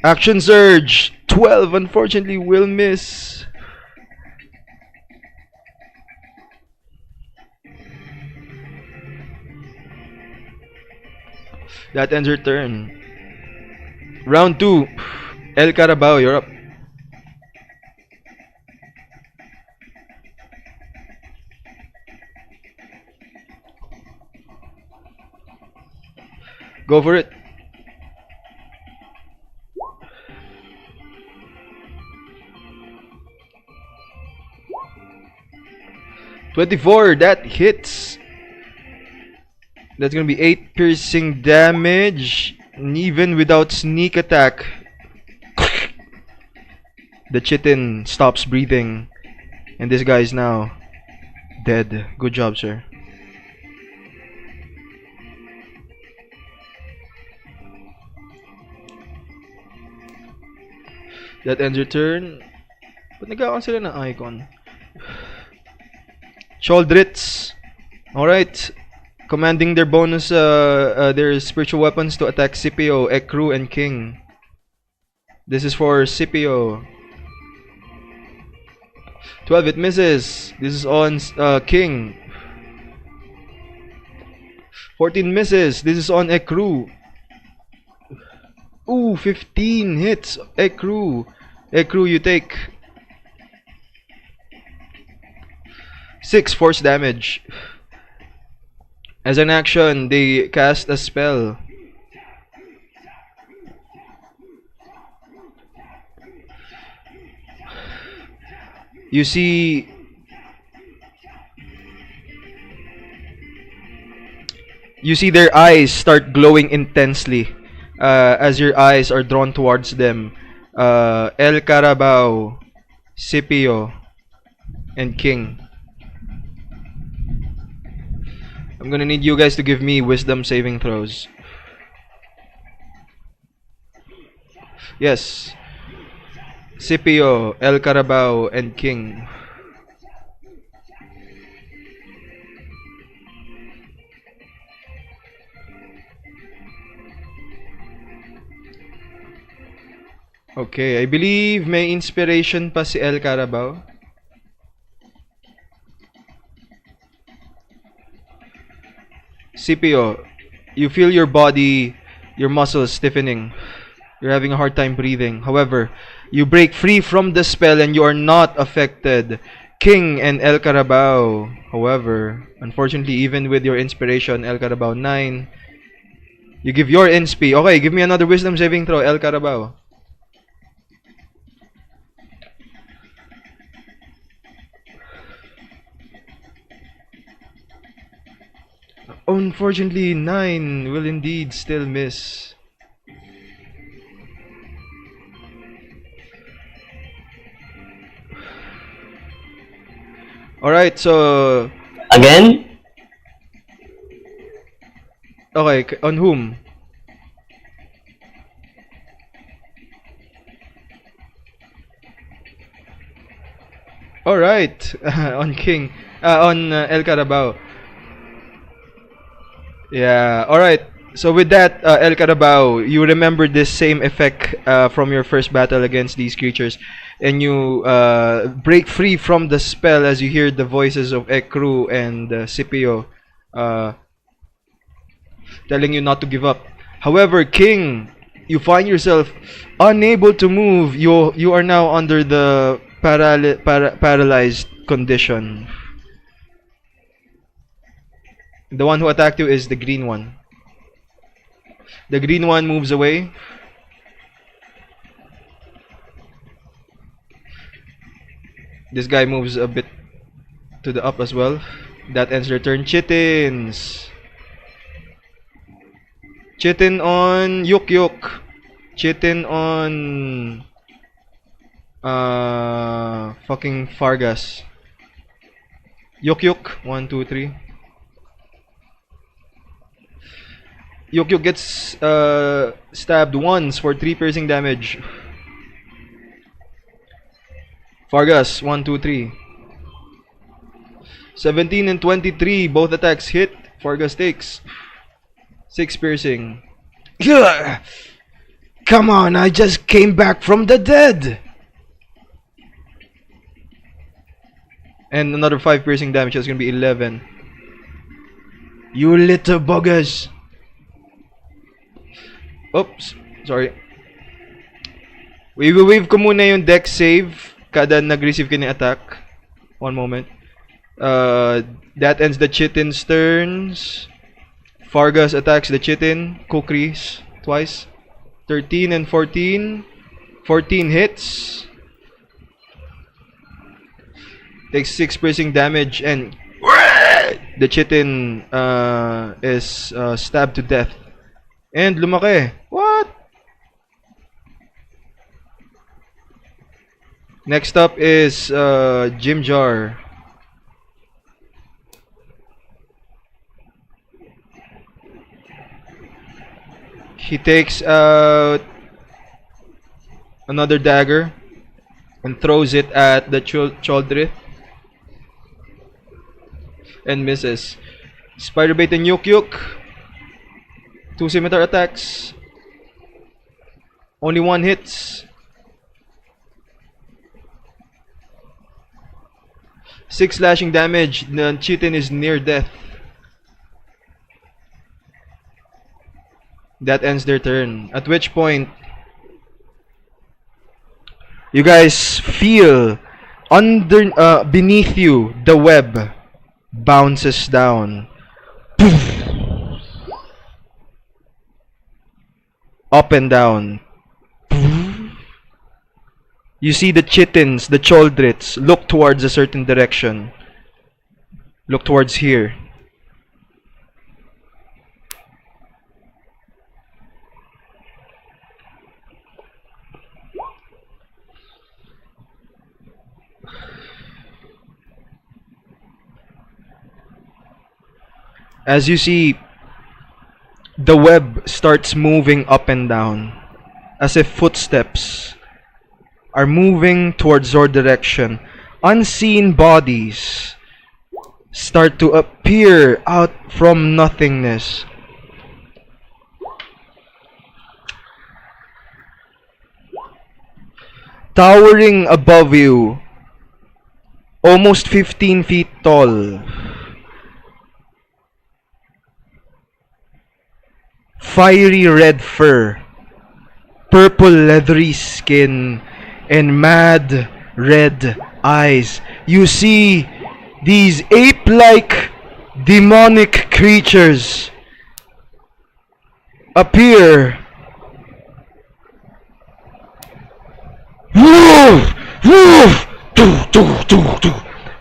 Action Surge. 12 unfortunately will miss. That ends your turn. Round 2. El Carabao, you're up. Go for it. 24, that hits. That's gonna be 8 piercing damage. And even without sneak attack, the chitin stops breathing. And this guy is now dead. Good job, sir. That ends your turn. Ba't nagkakaroon sila ng icon? Chaldrits. Alright. Commanding their bonus, their spiritual weapons to attack Scipio, Ekru, and King. This is for Scipio. 12, it misses. This is on King. 14 misses. This is on Ekru. Ooh, 15 hits. Ekru. Ekru, you take 6 force damage. As an action, they cast a spell. You see their eyes start glowing intensely as your eyes are drawn towards them. El Carabao, Scipio, and King. I'm gonna need you guys to give me wisdom saving throws. Yes. Scipio, El Carabao, and King. Okay, I believe may inspiration pa si El Carabao. Scipio, you feel your body, your muscles stiffening. You're having a hard time breathing. However, you break free from the spell and you are not affected. King and El Carabao, however, unfortunately, even with your inspiration, El Carabao 9, you give your inspi. Okay, give me another wisdom saving throw, El Carabao. Unfortunately, 9 will indeed still miss. Alright, so... Again? Okay, on whom? Alright, on King. On El Carabao. Yeah, alright. So with that, El Carabao, you remember this same effect from your first battle against these creatures. And you break free from the spell as you hear the voices of Ekru and Scipio telling you not to give up. However, King, you find yourself unable to move. You are now under the paralyzed condition. The one who attacked you is the green one. The green one moves away. This guy moves a bit to the up as well. That ends their turn. Chitins. Chitin on yuk-yuk. Chitin on fucking Fargas. Yuk-yuk. 1, 2, 3. Yuk-yuk gets stabbed once for 3 piercing damage. Fargas, 1, 2, 3. 17 and 23, both attacks hit. Fargas takes 6 piercing. Come on, I just came back from the dead. And another 5 piercing damage, that's gonna be 11. You little buggers. Oops. Sorry. Wave ko muna yung deck save kada nag-receive ka ng attack. One moment. That ends the Chitin's turns. Fargas attacks the Chitin. Kukris twice. 13 and 14. 14 hits. Takes 6 piercing damage and the Chitin is stabbed to death. And lumaki. What? Next up is Jim Jar. He takes out another dagger and throws it at the Choldrith and misses. Spiderbait and yuk-yuk. 2 scimitar attacks. Only 1 hits. 6 slashing damage. The Chitin is near death. That ends their turn. At which point, you guys feel beneath you the web bounces down. Up and down. You see the Chitins, the Choldriths, look towards a certain direction. Look towards here. As you see, the web starts moving up and down, as if footsteps are moving towards your direction. Unseen bodies start to appear out from nothingness. Towering above you, almost 15 feet tall. Fiery red fur, purple leathery skin, and mad red eyes. You see these ape-like demonic creatures appear.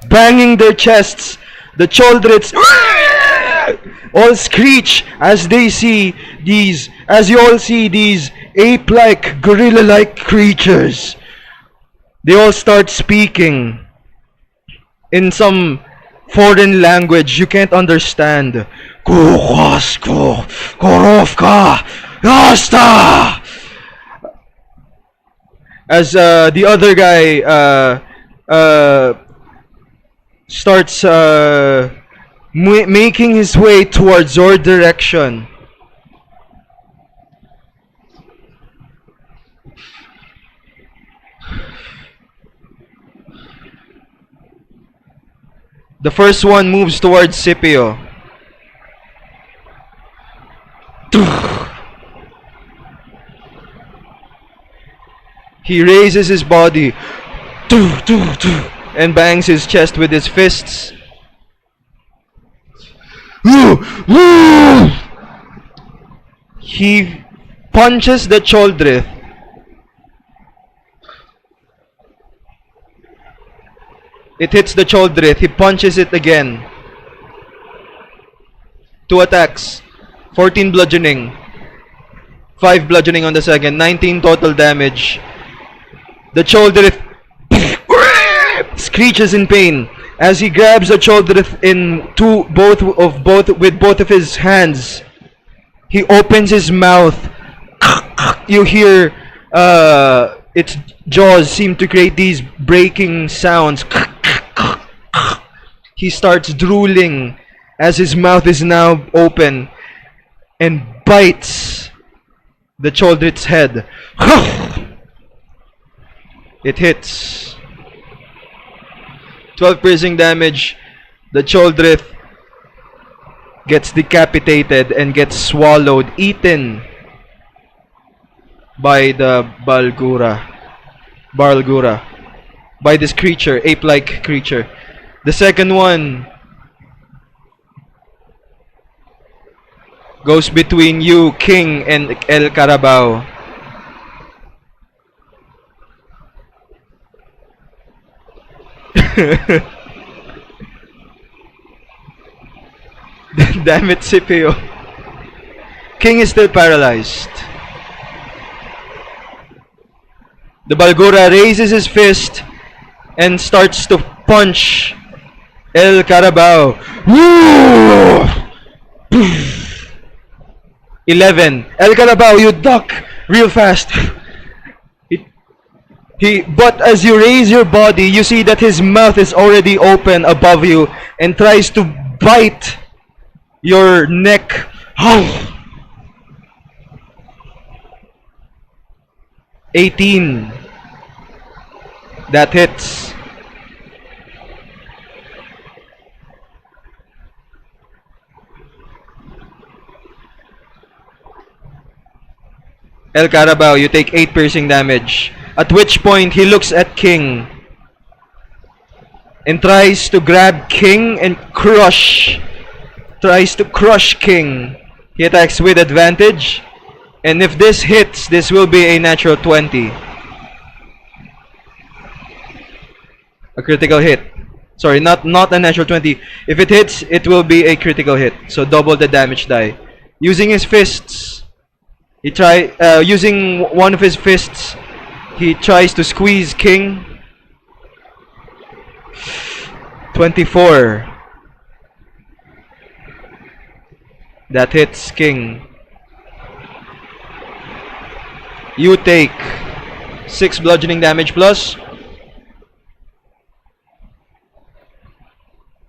Banging their chests, the Choldriths all screech as they see these, as you all see these ape-like, gorilla-like creatures. They all start speaking in some foreign language you can't understand. Kukosko, Korovka, Yasta! As the other guy starts making his way towards your direction. The first one moves towards Scipio. He raises his body and bangs his chest with his fists. He punches the Choldrith. It hits the Choldrith. He punches it again. 2 attacks. 14 bludgeoning. 5 bludgeoning on the second. 19 total damage. The Choldrith screeches in pain as he grabs the Choldrith with both of his hands. He opens his mouth. You hear its jaws seem to create these breaking sounds. He starts drooling as his mouth is now open and bites the Choldrith's head. It hits. 12 piercing damage. The Choldrith gets decapitated and gets swallowed, eaten by the Balgura, by this creature, ape-like creature. The second one goes between you, King, and El Carabao. Damn it, Scipio. King is still paralyzed. The Balgura raises his fist and starts to punch El Carabao. 11. El Carabao, you duck real fast. But as you raise your body, you see that his mouth is already open above you and tries to bite your neck. 18. That hits. El Carabao, you take 8 piercing damage. At which point he looks at King and tries to grab King and crush. Tries to crush King. He attacks with advantage. And if this hits, this will be a natural 20. A critical hit. Sorry, not a natural 20. If it hits, it will be a critical hit. So double the damage die. Using his fists, using one of his fists, he tries to squeeze King. 24. That hits King. You take 6 bludgeoning damage plus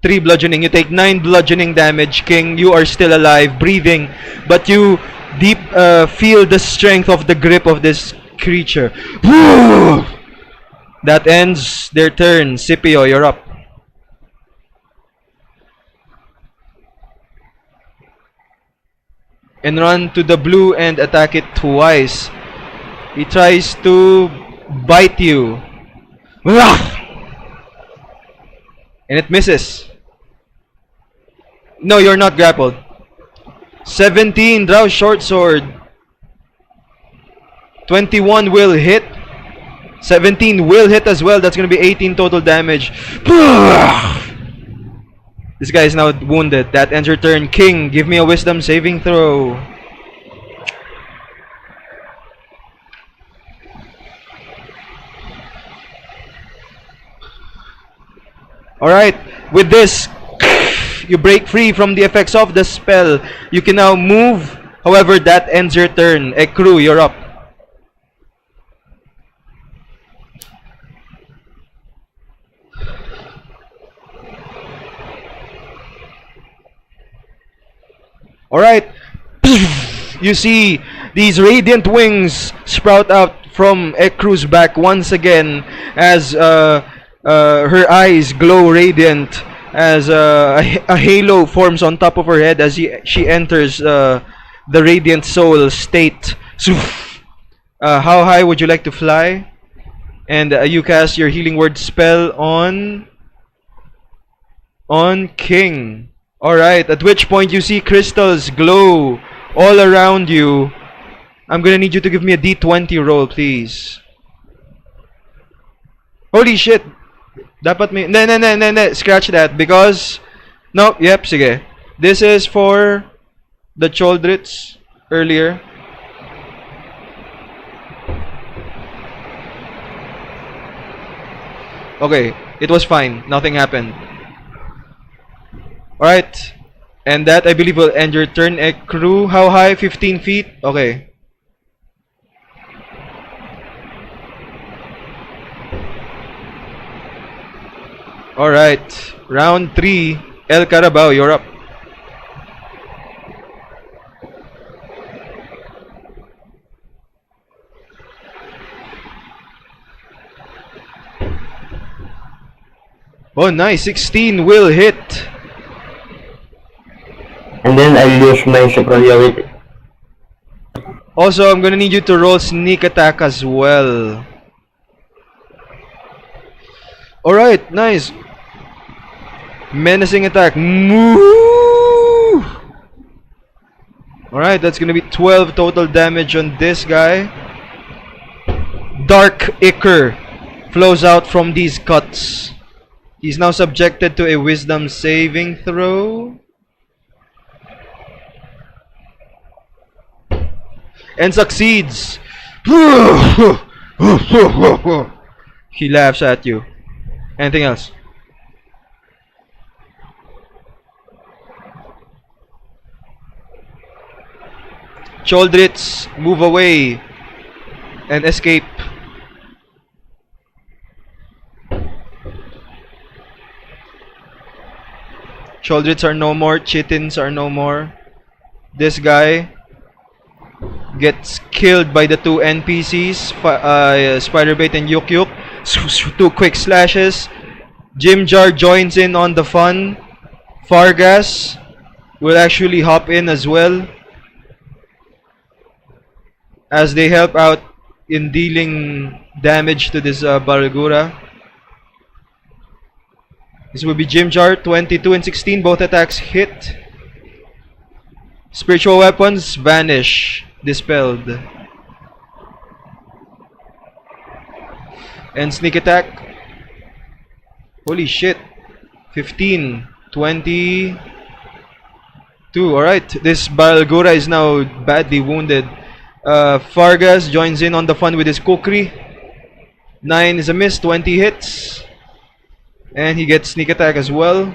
3 bludgeoning. You take 9 bludgeoning damage, King. You are still alive, breathing, but you feel the strength of the grip of this creature. That ends their turn. Scipio, you're up. And run to the blue and attack it twice. He tries to bite you. And it misses. No, you're not grappled. 17, drow short sword. 21 will hit. 17 will hit as well. That's going to be 18 total damage. This guy is now wounded. That ends your turn. King, give me a wisdom saving throw. Alright, with this, you break free from the effects of the spell. You can now move. However, that ends your turn. Ekru, you're up. Alright, you see these radiant wings sprout out from Ekru's back once again as her eyes glow radiant as a halo forms on top of her head as she enters the radiant soul state. How high would you like to fly? And you cast your healing word spell on King. Alright, at which point you see crystals glow all around you. I'm gonna need you to give me a d20 roll, please. Holy shit! Dapat may... Ne. Scratch that because... No, yep, sige. This is for the Choldrits earlier. Okay, it was fine. Nothing happened. Alright. And that, I believe, will end your turn. Ekru, how high? 15 feet? Okay. Alright. Round 3. El Carabao, you're up. Oh, nice. 16 will hit. And then I lose my superiority. Also, I'm gonna need you to roll sneak attack as well. Alright, nice. Menacing attack. Moo! Alright, that's gonna be 12 total damage on this guy. Dark ichor flows out from these cuts. He's now subjected to a wisdom saving throw. And succeeds. He laughs at you. Anything else? Choldrits, move away and escape. Choldrits are no more, Chitins are no more. This guy gets killed by the two NPCs, Spiderbait and Yuk-yuk. Two quick slashes. Jimjar joins in on the fun. Fargas will actually hop in as well, as they help out in dealing damage to this Baragura. This will be Jimjar, 22 and 16, both attacks hit. Spiritual weapons vanish, dispelled. And sneak attack. Holy shit. 15, 22. Alright, this Baragura is now badly wounded. Fargas joins in on the fun with his kukri. 9 is a miss, 20 hits. And he gets sneak attack as well,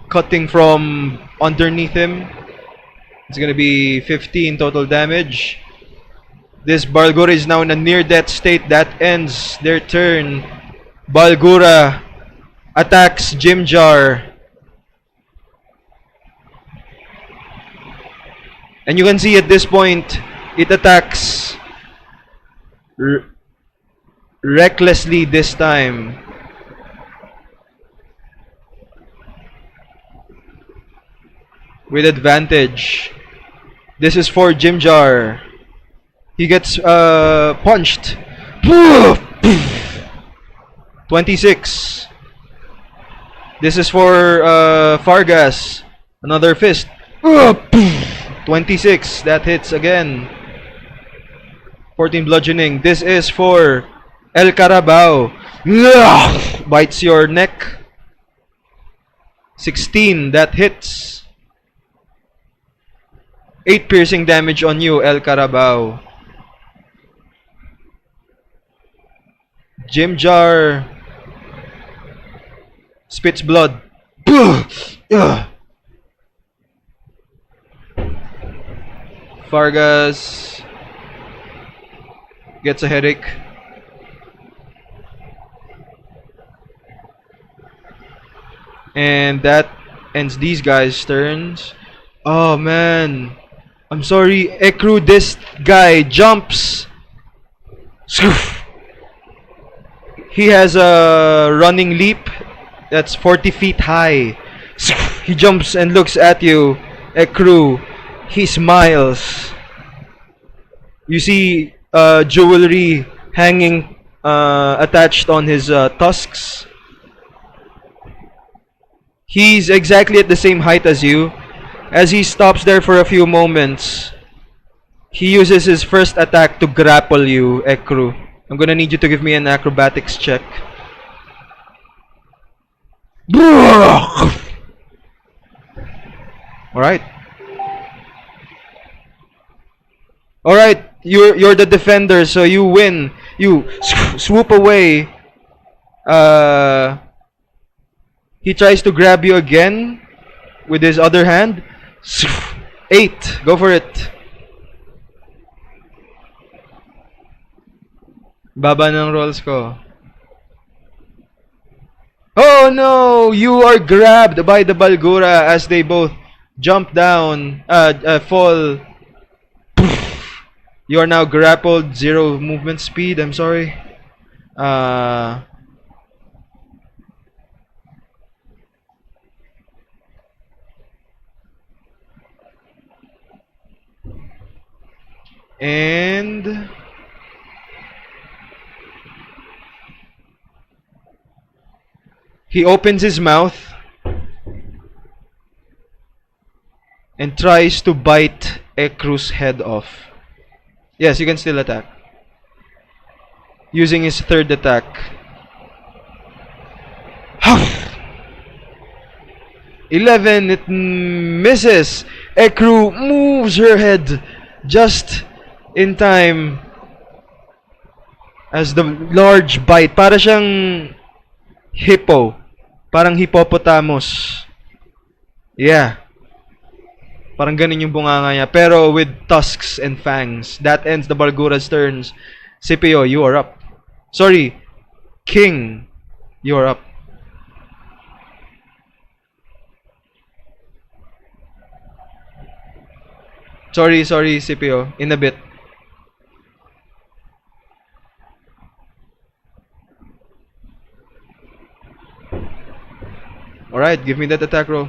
cutting from underneath him. It's gonna be 15 total damage. This Balgura is now in a near-death state. That ends their turn. Balgura attacks Jimjar. And you can see at this point, it attacks recklessly this time. With advantage. This is for Jimjar. He gets punched. 26. This is for Fargas. Another fist. 26. That hits again. 14 bludgeoning. This is for El Carabao. Bites your neck. 16. That hits. 8 piercing damage on you, El Carabao. Jimjar spits blood. Fargas gets a headache. And that ends these guys' turns. Oh man. I'm sorry, Ekru, this guy jumps. He has a running leap that's 40 feet high. He jumps and looks at you, Ekru. He smiles. You see jewelry hanging attached on his tusks. He's exactly at the same height as you. As he stops there for a few moments, he uses his first attack to grapple you, Ekru. I'm gonna need you to give me an acrobatics check. Alright. Alright, you're the defender, so you win. You swoop away. He tries to grab you again with his other hand. 8. Go for it. Baba ng rolls ko. Oh no! You are grabbed by the Balgura as they both jump down, fall. You are now grappled, 0 movement speed. I'm sorry. And he opens his mouth and tries to bite Ekru's head off. Yes, you can still attack. Using his third attack. 11, it misses. Ekru moves her head just in time as the large bite. Para siyang hippo. Parang hippopotamus. Yeah. Parang ganun yung bunganga niya. Pero with tusks and fangs. That ends the Bargura's turns. Scipio, you are up. Sorry. King, you are up. Sorry, Scipio. In a bit. Alright, give me that attack roll.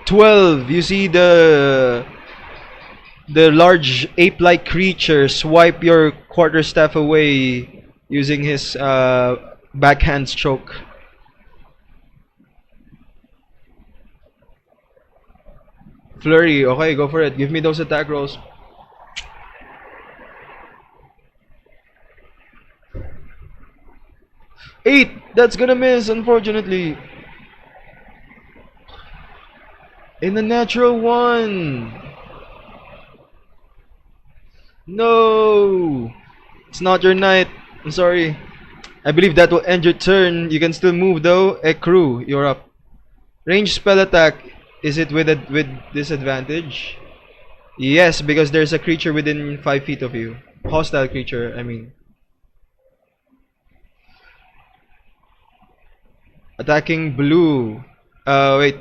12. You see the large ape-like creature swipe your quarterstaff away using his backhand stroke. Flurry, okay, go for it. Give me those attack rolls. 8. That's gonna miss, unfortunately. In the natural 1. No, it's not your night. I'm sorry. I believe that will end your turn. You can still move though. Ekru, you're up. Range spell attack. Is it with disadvantage? Yes, because there's a creature within 5 feet of you. Hostile creature, I mean. Attacking blue. Wait.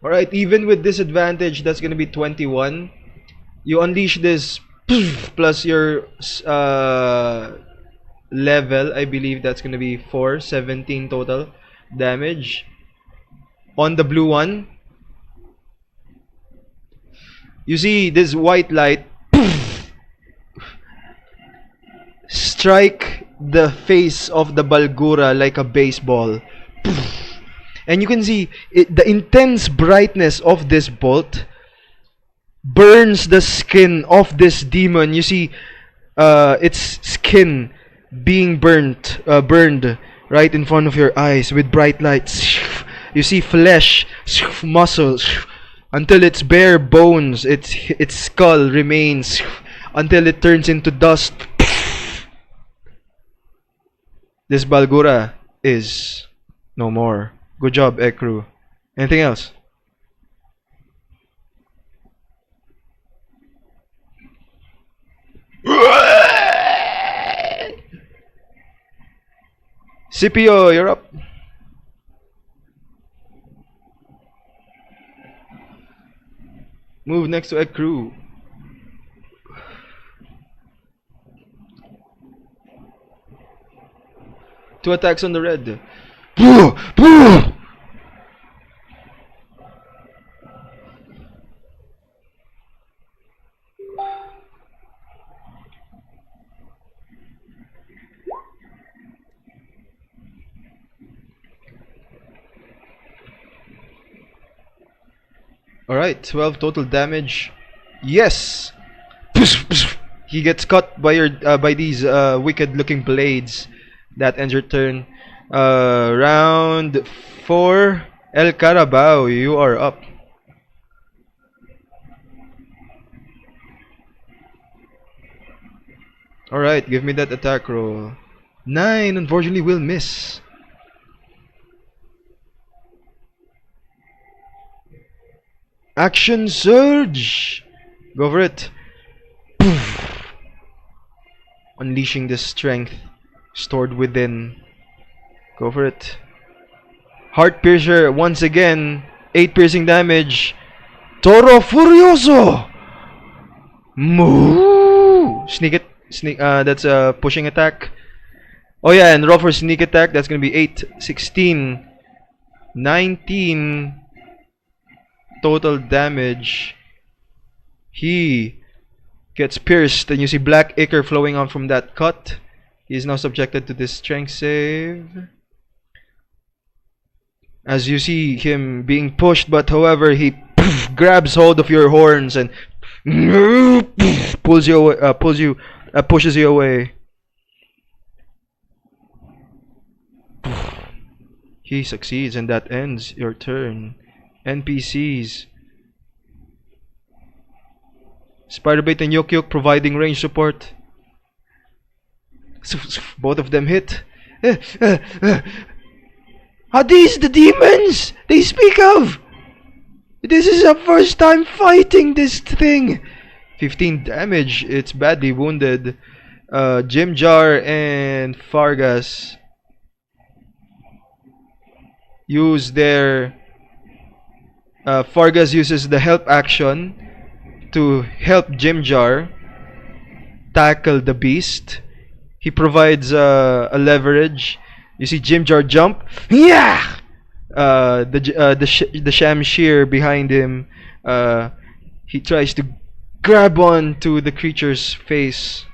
Alright, even with disadvantage, that's gonna be 21. You unleash this plus your level, I believe that's gonna be 4, 17 total damage. On the blue one, you see this white light strike the face of the Balgura like a baseball. And you can see the intense brightness of this bolt burns the skin of this demon. You see its skin being burned right in front of your eyes with bright lights. You see flesh, muscles, until its bare bones, its skull remains until it turns into dust. This Balgura is no more. Good job, Ekru. Anything else? Scipio, you're up. Move next to Ekru. Two attacks on the red. Alright, 12 total damage. Yes! He gets cut by your by these wicked looking blades. That ends your turn. Round 4. El Carabao, you are up. Alright, give me that attack roll. 9, unfortunately, will miss. Action Surge! Go for it. Unleashing the strength stored within. Go for it. Heart Piercer once again. 8 piercing damage. Toro Furioso! Moo! Sneak it. That's a pushing attack. Oh yeah, and roll for sneak attack. That's gonna be 8, 16, 19 total damage. He gets pierced, and you see black ichor flowing out from that cut. He is now subjected to this strength save. As you see him being pushed, but however he grabs hold of your horns and pushes you away. He succeeds, and that ends your turn. NPCs. Spiderbait and Yuk-yuk providing range support. Both of them hit. Are these the demons they speak of? This is our first time fighting this thing. 15 damage. It's badly wounded. Jimjar and Fargas use their... Fargas uses the help action to help Jimjar tackle the beast. He provides a leverage. You see Jimjar jump. Yeah! The Shamshir behind him. He tries to grab on to the creature's face.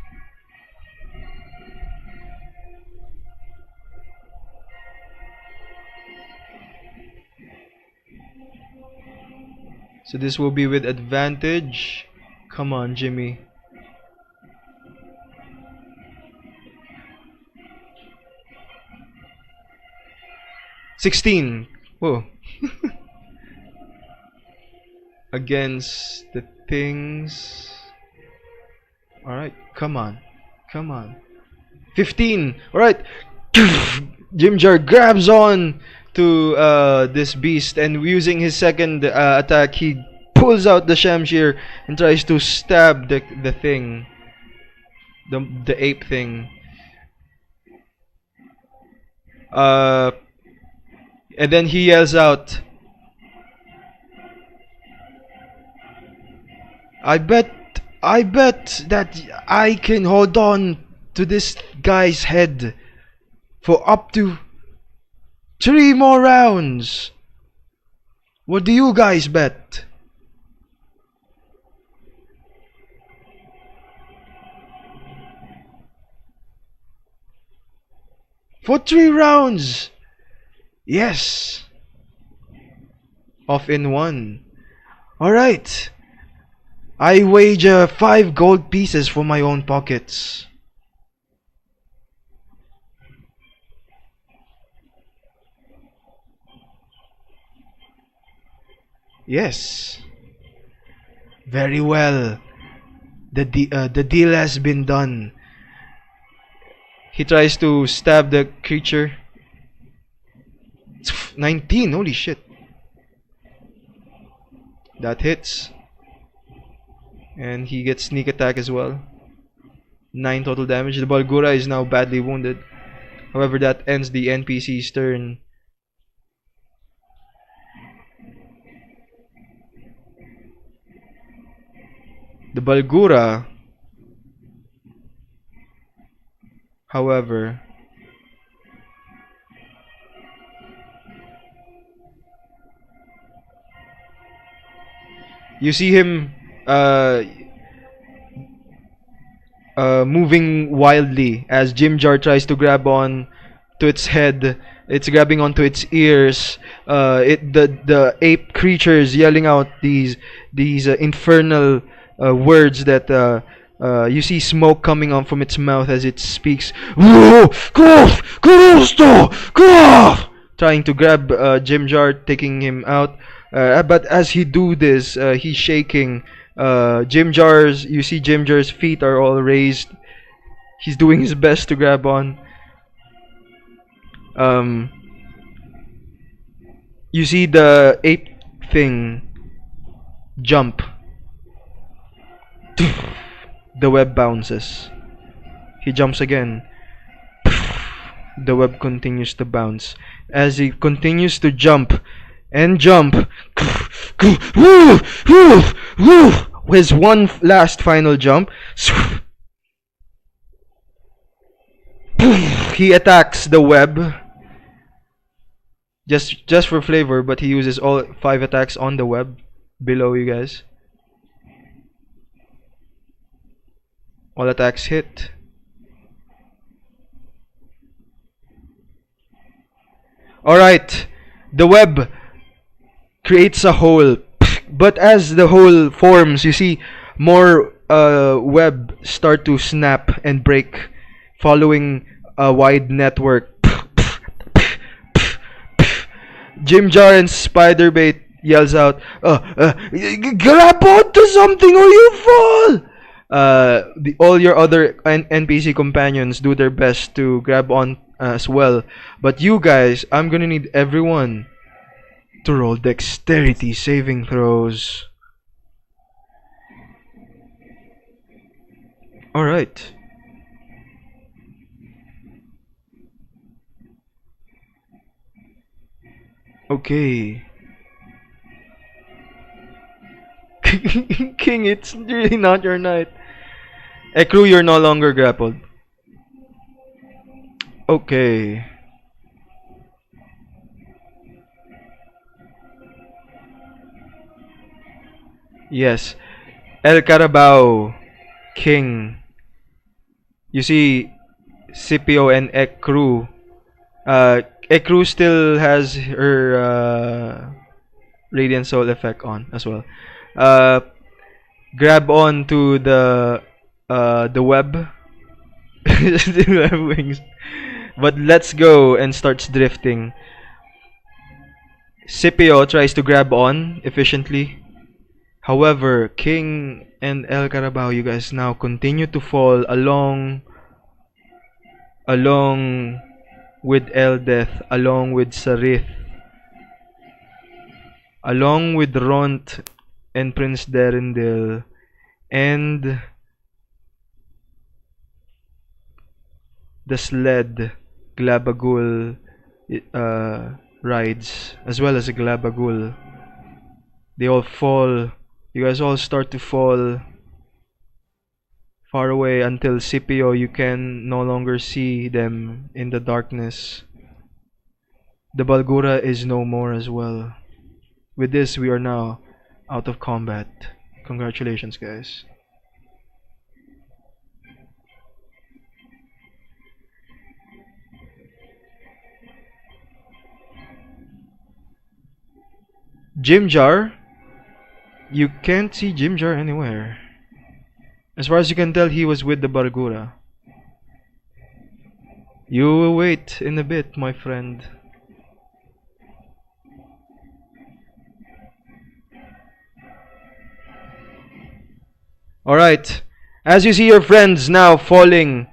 So this will be with advantage. Come on, Jimmy. $16. Whoa. Against the things. Alright, come on. Come on. 15. Alright. Jimjar grabs on to this beast, and using his second attack, he pulls out the Shamshir and tries to stab the thing. The ape thing. And then he yells out, I bet that I can hold on to this guy's head for up to 3 more rounds. What do you guys bet? For 3 rounds. Yes. Off in 1. Alright. I wager 5 gold pieces for my own pockets. Yes. Very well. The deal has been done. He tries to stab the creature. 19, holy shit. That hits. And he gets sneak attack as well. 9 total damage. The Balgura is now badly wounded. However, that ends the NPC's turn. The Balgura, however, you see him moving wildly as Jimjar tries to grab on to its head. It's grabbing onto its ears. The ape creature is yelling out these infernal words that you see smoke coming on from its mouth as it speaks. Trying to grab Jimjar, taking him out. But as he do this, he's shaking. You see Jimjar's feet are all raised. He's doing his best to grab on. You see the ape thing jump. The web bounces. He jumps again. The web continues to bounce. As he continues to jump and jump, his one last final jump, he attacks the web. Just for flavor, but he uses all 5 attacks on the web below you guys. All attacks hit. Alright, the web creates a hole, but as the hole forms, you see more web start to snap and break, following a wide network. Jim Jar and Spiderbait yells out, grab onto something or you fall! All your other NPC companions do their best to grab on as well. But you guys, I'm gonna need everyone to roll dexterity saving throws. Alright. Okay. King, it's really not your night. Ekru, you're no longer grappled. Okay. Yes. El Carabao, King. You see, Scipio and Ekru. Ekru still has her Radiant Soul effect on as well. Grab on to the web. Still have wings. But let's go and starts drifting. Scipio tries to grab on efficiently. However, King and El Carabao, you guys now continue to fall along with Eldeth, along with Sarith, along with Ront and Prince Derendil, and the sled Glabagul rides, as well as a Glabagul. They all fall. You guys all start to fall far away until Scipio, you can no longer see them in the darkness. The Balgura is no more as well. With this, we are now out of combat. Congratulations, guys. Jim Jar? You can't see Jim Jar anywhere. As far as you can tell, he was with the Bargura. You will wait in a bit, my friend. Alright. As you see your friends now falling,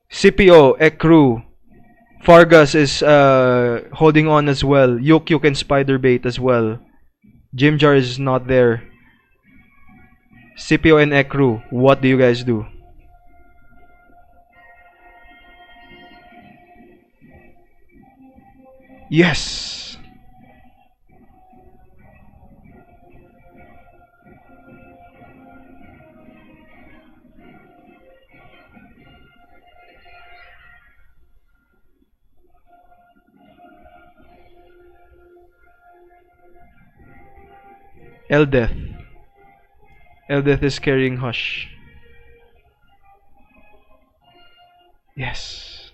Scipio, Ekru, Fargus is holding on as well. Yuk-yuk and Spiderbait as well. Jim Jar is not there. Scipio and Ekru, what do you guys do? Yes! Eldeth. Eldeth is carrying Hush. Yes.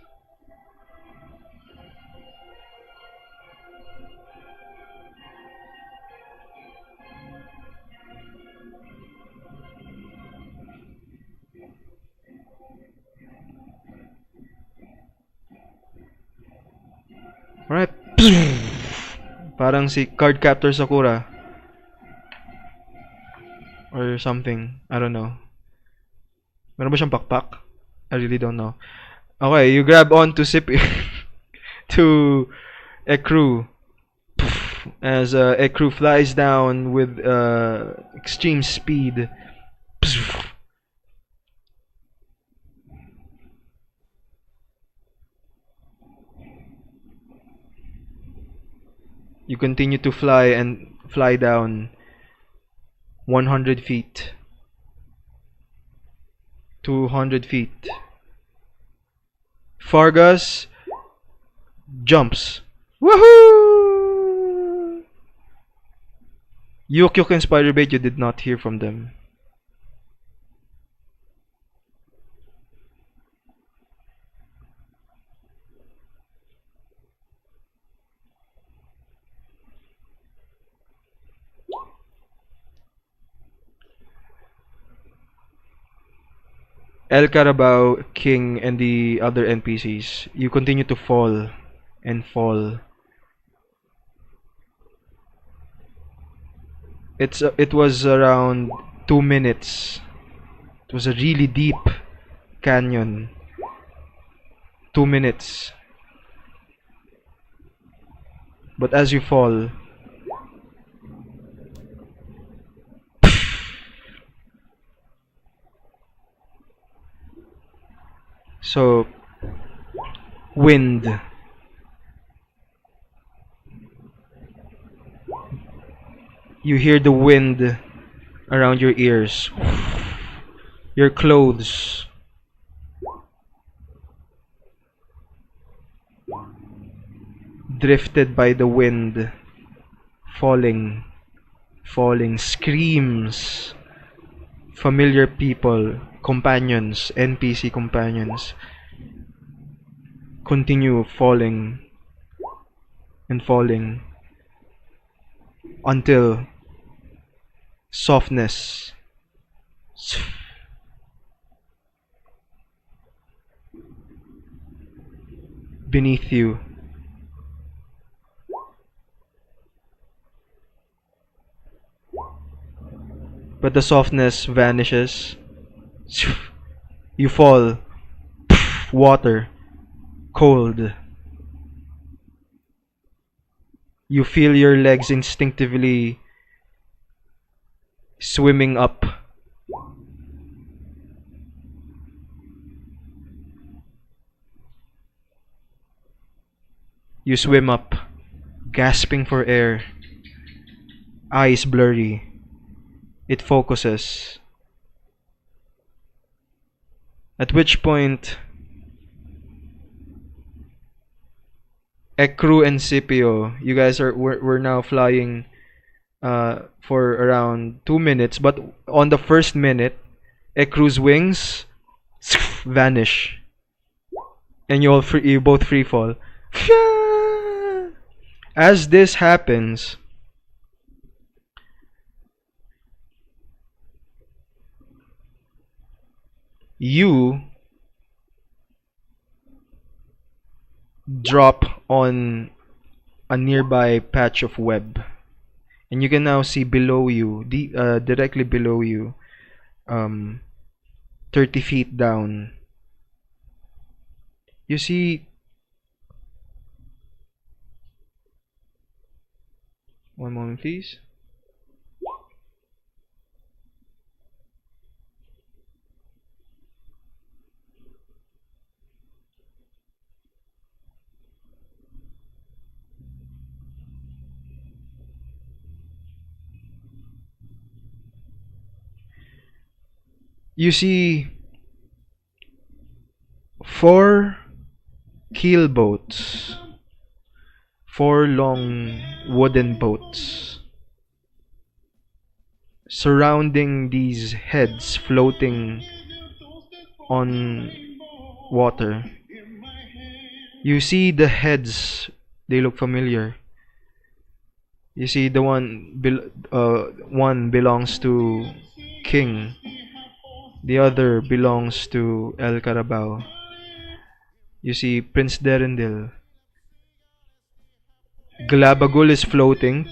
Alright. Parang si Card Captor Sakura. Or something. I don't know. Meron ba siyang pakpak? I really don't know. Okay, you grab on to Scipio. To Ekru. As Ekru flies down with extreme speed. You continue to fly and fly down 100 feet, 200 feet. Fargus jumps. Woohoo! Yuk-yuk and Spiderbait, you did not hear from them. El Carabao, King, and the other NPCs, you continue to fall and fall. It was around 2 minutes. It was a really deep canyon. 2 minutes. But as you fall, so wind. You hear the wind around your ears. Your clothes drifted by the wind, falling, screams. Familiar people, companions, NPC companions, continue falling and falling until softness beneath you. But the softness vanishes. You fall. Water. Cold. You feel your legs instinctively swimming up. You swim up, gasping for air. Eyes blurry. It focuses. At which point, Ekru and Scipio, you guys we're now flying for around 2 minutes, but on the first minute, Ekru's wings vanish, and you both free fall. As this happens, you drop on a nearby patch of web, and you can now see below you, directly below you, 30 feet down, you see one moment please. You see 4 keel boats, 4 long wooden boats surrounding these heads floating on water. You see the heads, they look familiar. You see the one belongs to King. The other belongs to El Carabao. You see Prince Derendil. Glabagul is floating.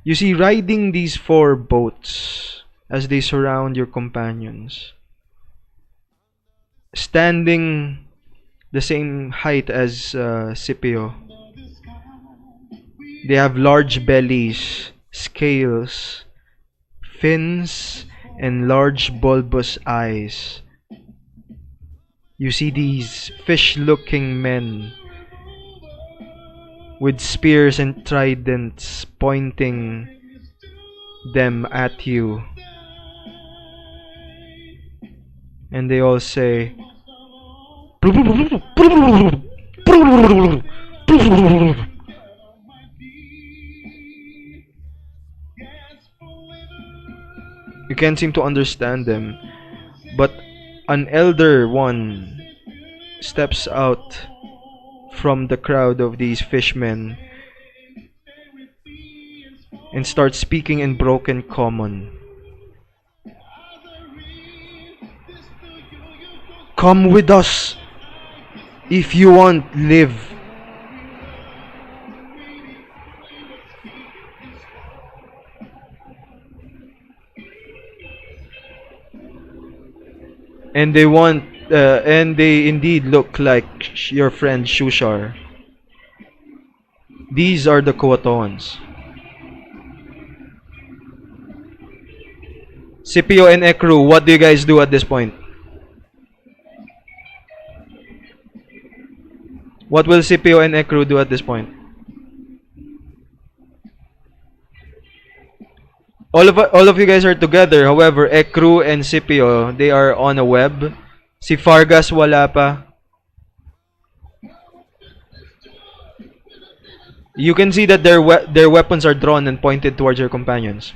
You see, riding these 4 boats as they surround your companions, standing the same height as Scipio. They have large bellies, scales, fins, and large bulbous eyes. You see these fish-looking men with spears and tridents pointing them at you. And they all say, you can't seem to understand them, but an elder one steps out from the crowd of these fishmen and starts speaking in broken common. Come with us if you want live. And they indeed look like your friend Shushar. These are the Kuatons. Scipio and Ekru, what do you guys do at this point? What will Scipio and Ekru do at this point? All of you guys are together. However, Ekru and Scipio, they are on a web. Si Fargas wala pa. You can see that their weapons are drawn and pointed towards your companions.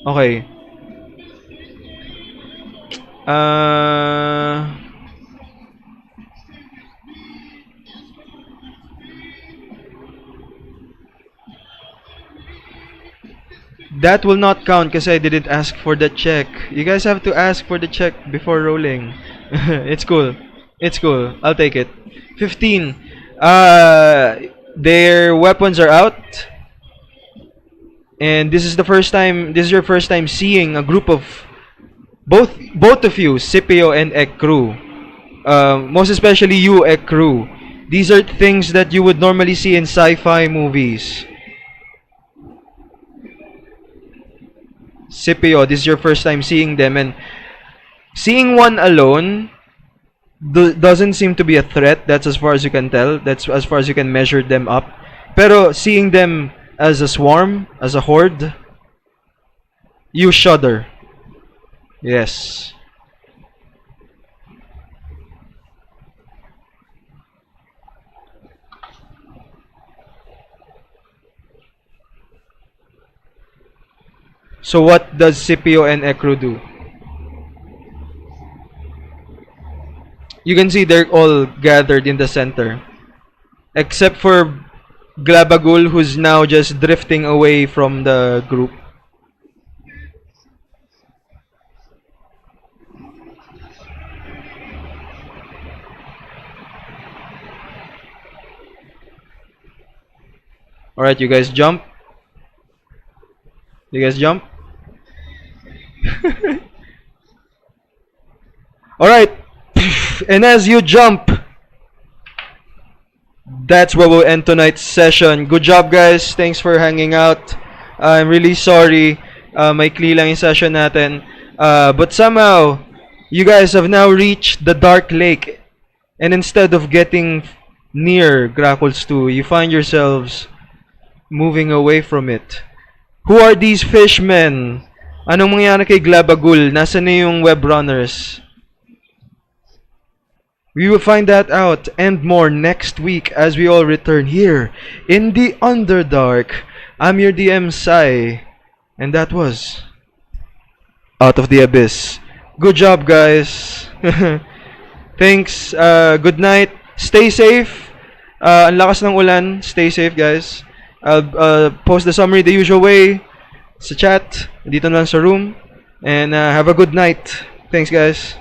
Okay. That will not count because I didn't ask for the check. You guys have to ask for the check before rolling. It's cool. It's cool. I'll take it. 15. Their weapons are out. And this is your first time seeing a group of both of you, Scipio and Ekru. Most especially you, Ekru. These are things that you would normally see in sci-fi movies. Scipio, this is your first time seeing them, and seeing one alone doesn't seem to be a threat. That's as far as you can tell. That's as far as you can measure them up. Pero seeing them as a swarm, as a horde, you shudder. Yes. So what does Scipio and Ekru do? You can see they're all gathered in the center. Except for Glabagul, who's now just drifting away from the group. Alright, you guys jump. You guys jump. Alright. And as you jump, that's where we'll end tonight's session. Good job, guys. Thanks for hanging out. I'm really sorry. Maikli lang yung session natin. But somehow, you guys have now reached the Dark Lake. And instead of getting near Grackles 2, you find yourselves moving away from it. Who are these fishmen? Anong mangyari kay Glabagul? Nasaan na yung web runners? We will find that out and more next week as we all return here in the Underdark. I'm your DM Sai, and that was Out of the Abyss. Good job, guys. Thanks. Good night. Stay safe. Ang lakas ng ulan. Stay safe, guys. I'll post the summary the usual way sa chat dito lang sa room, and have a good night. Thanks, guys.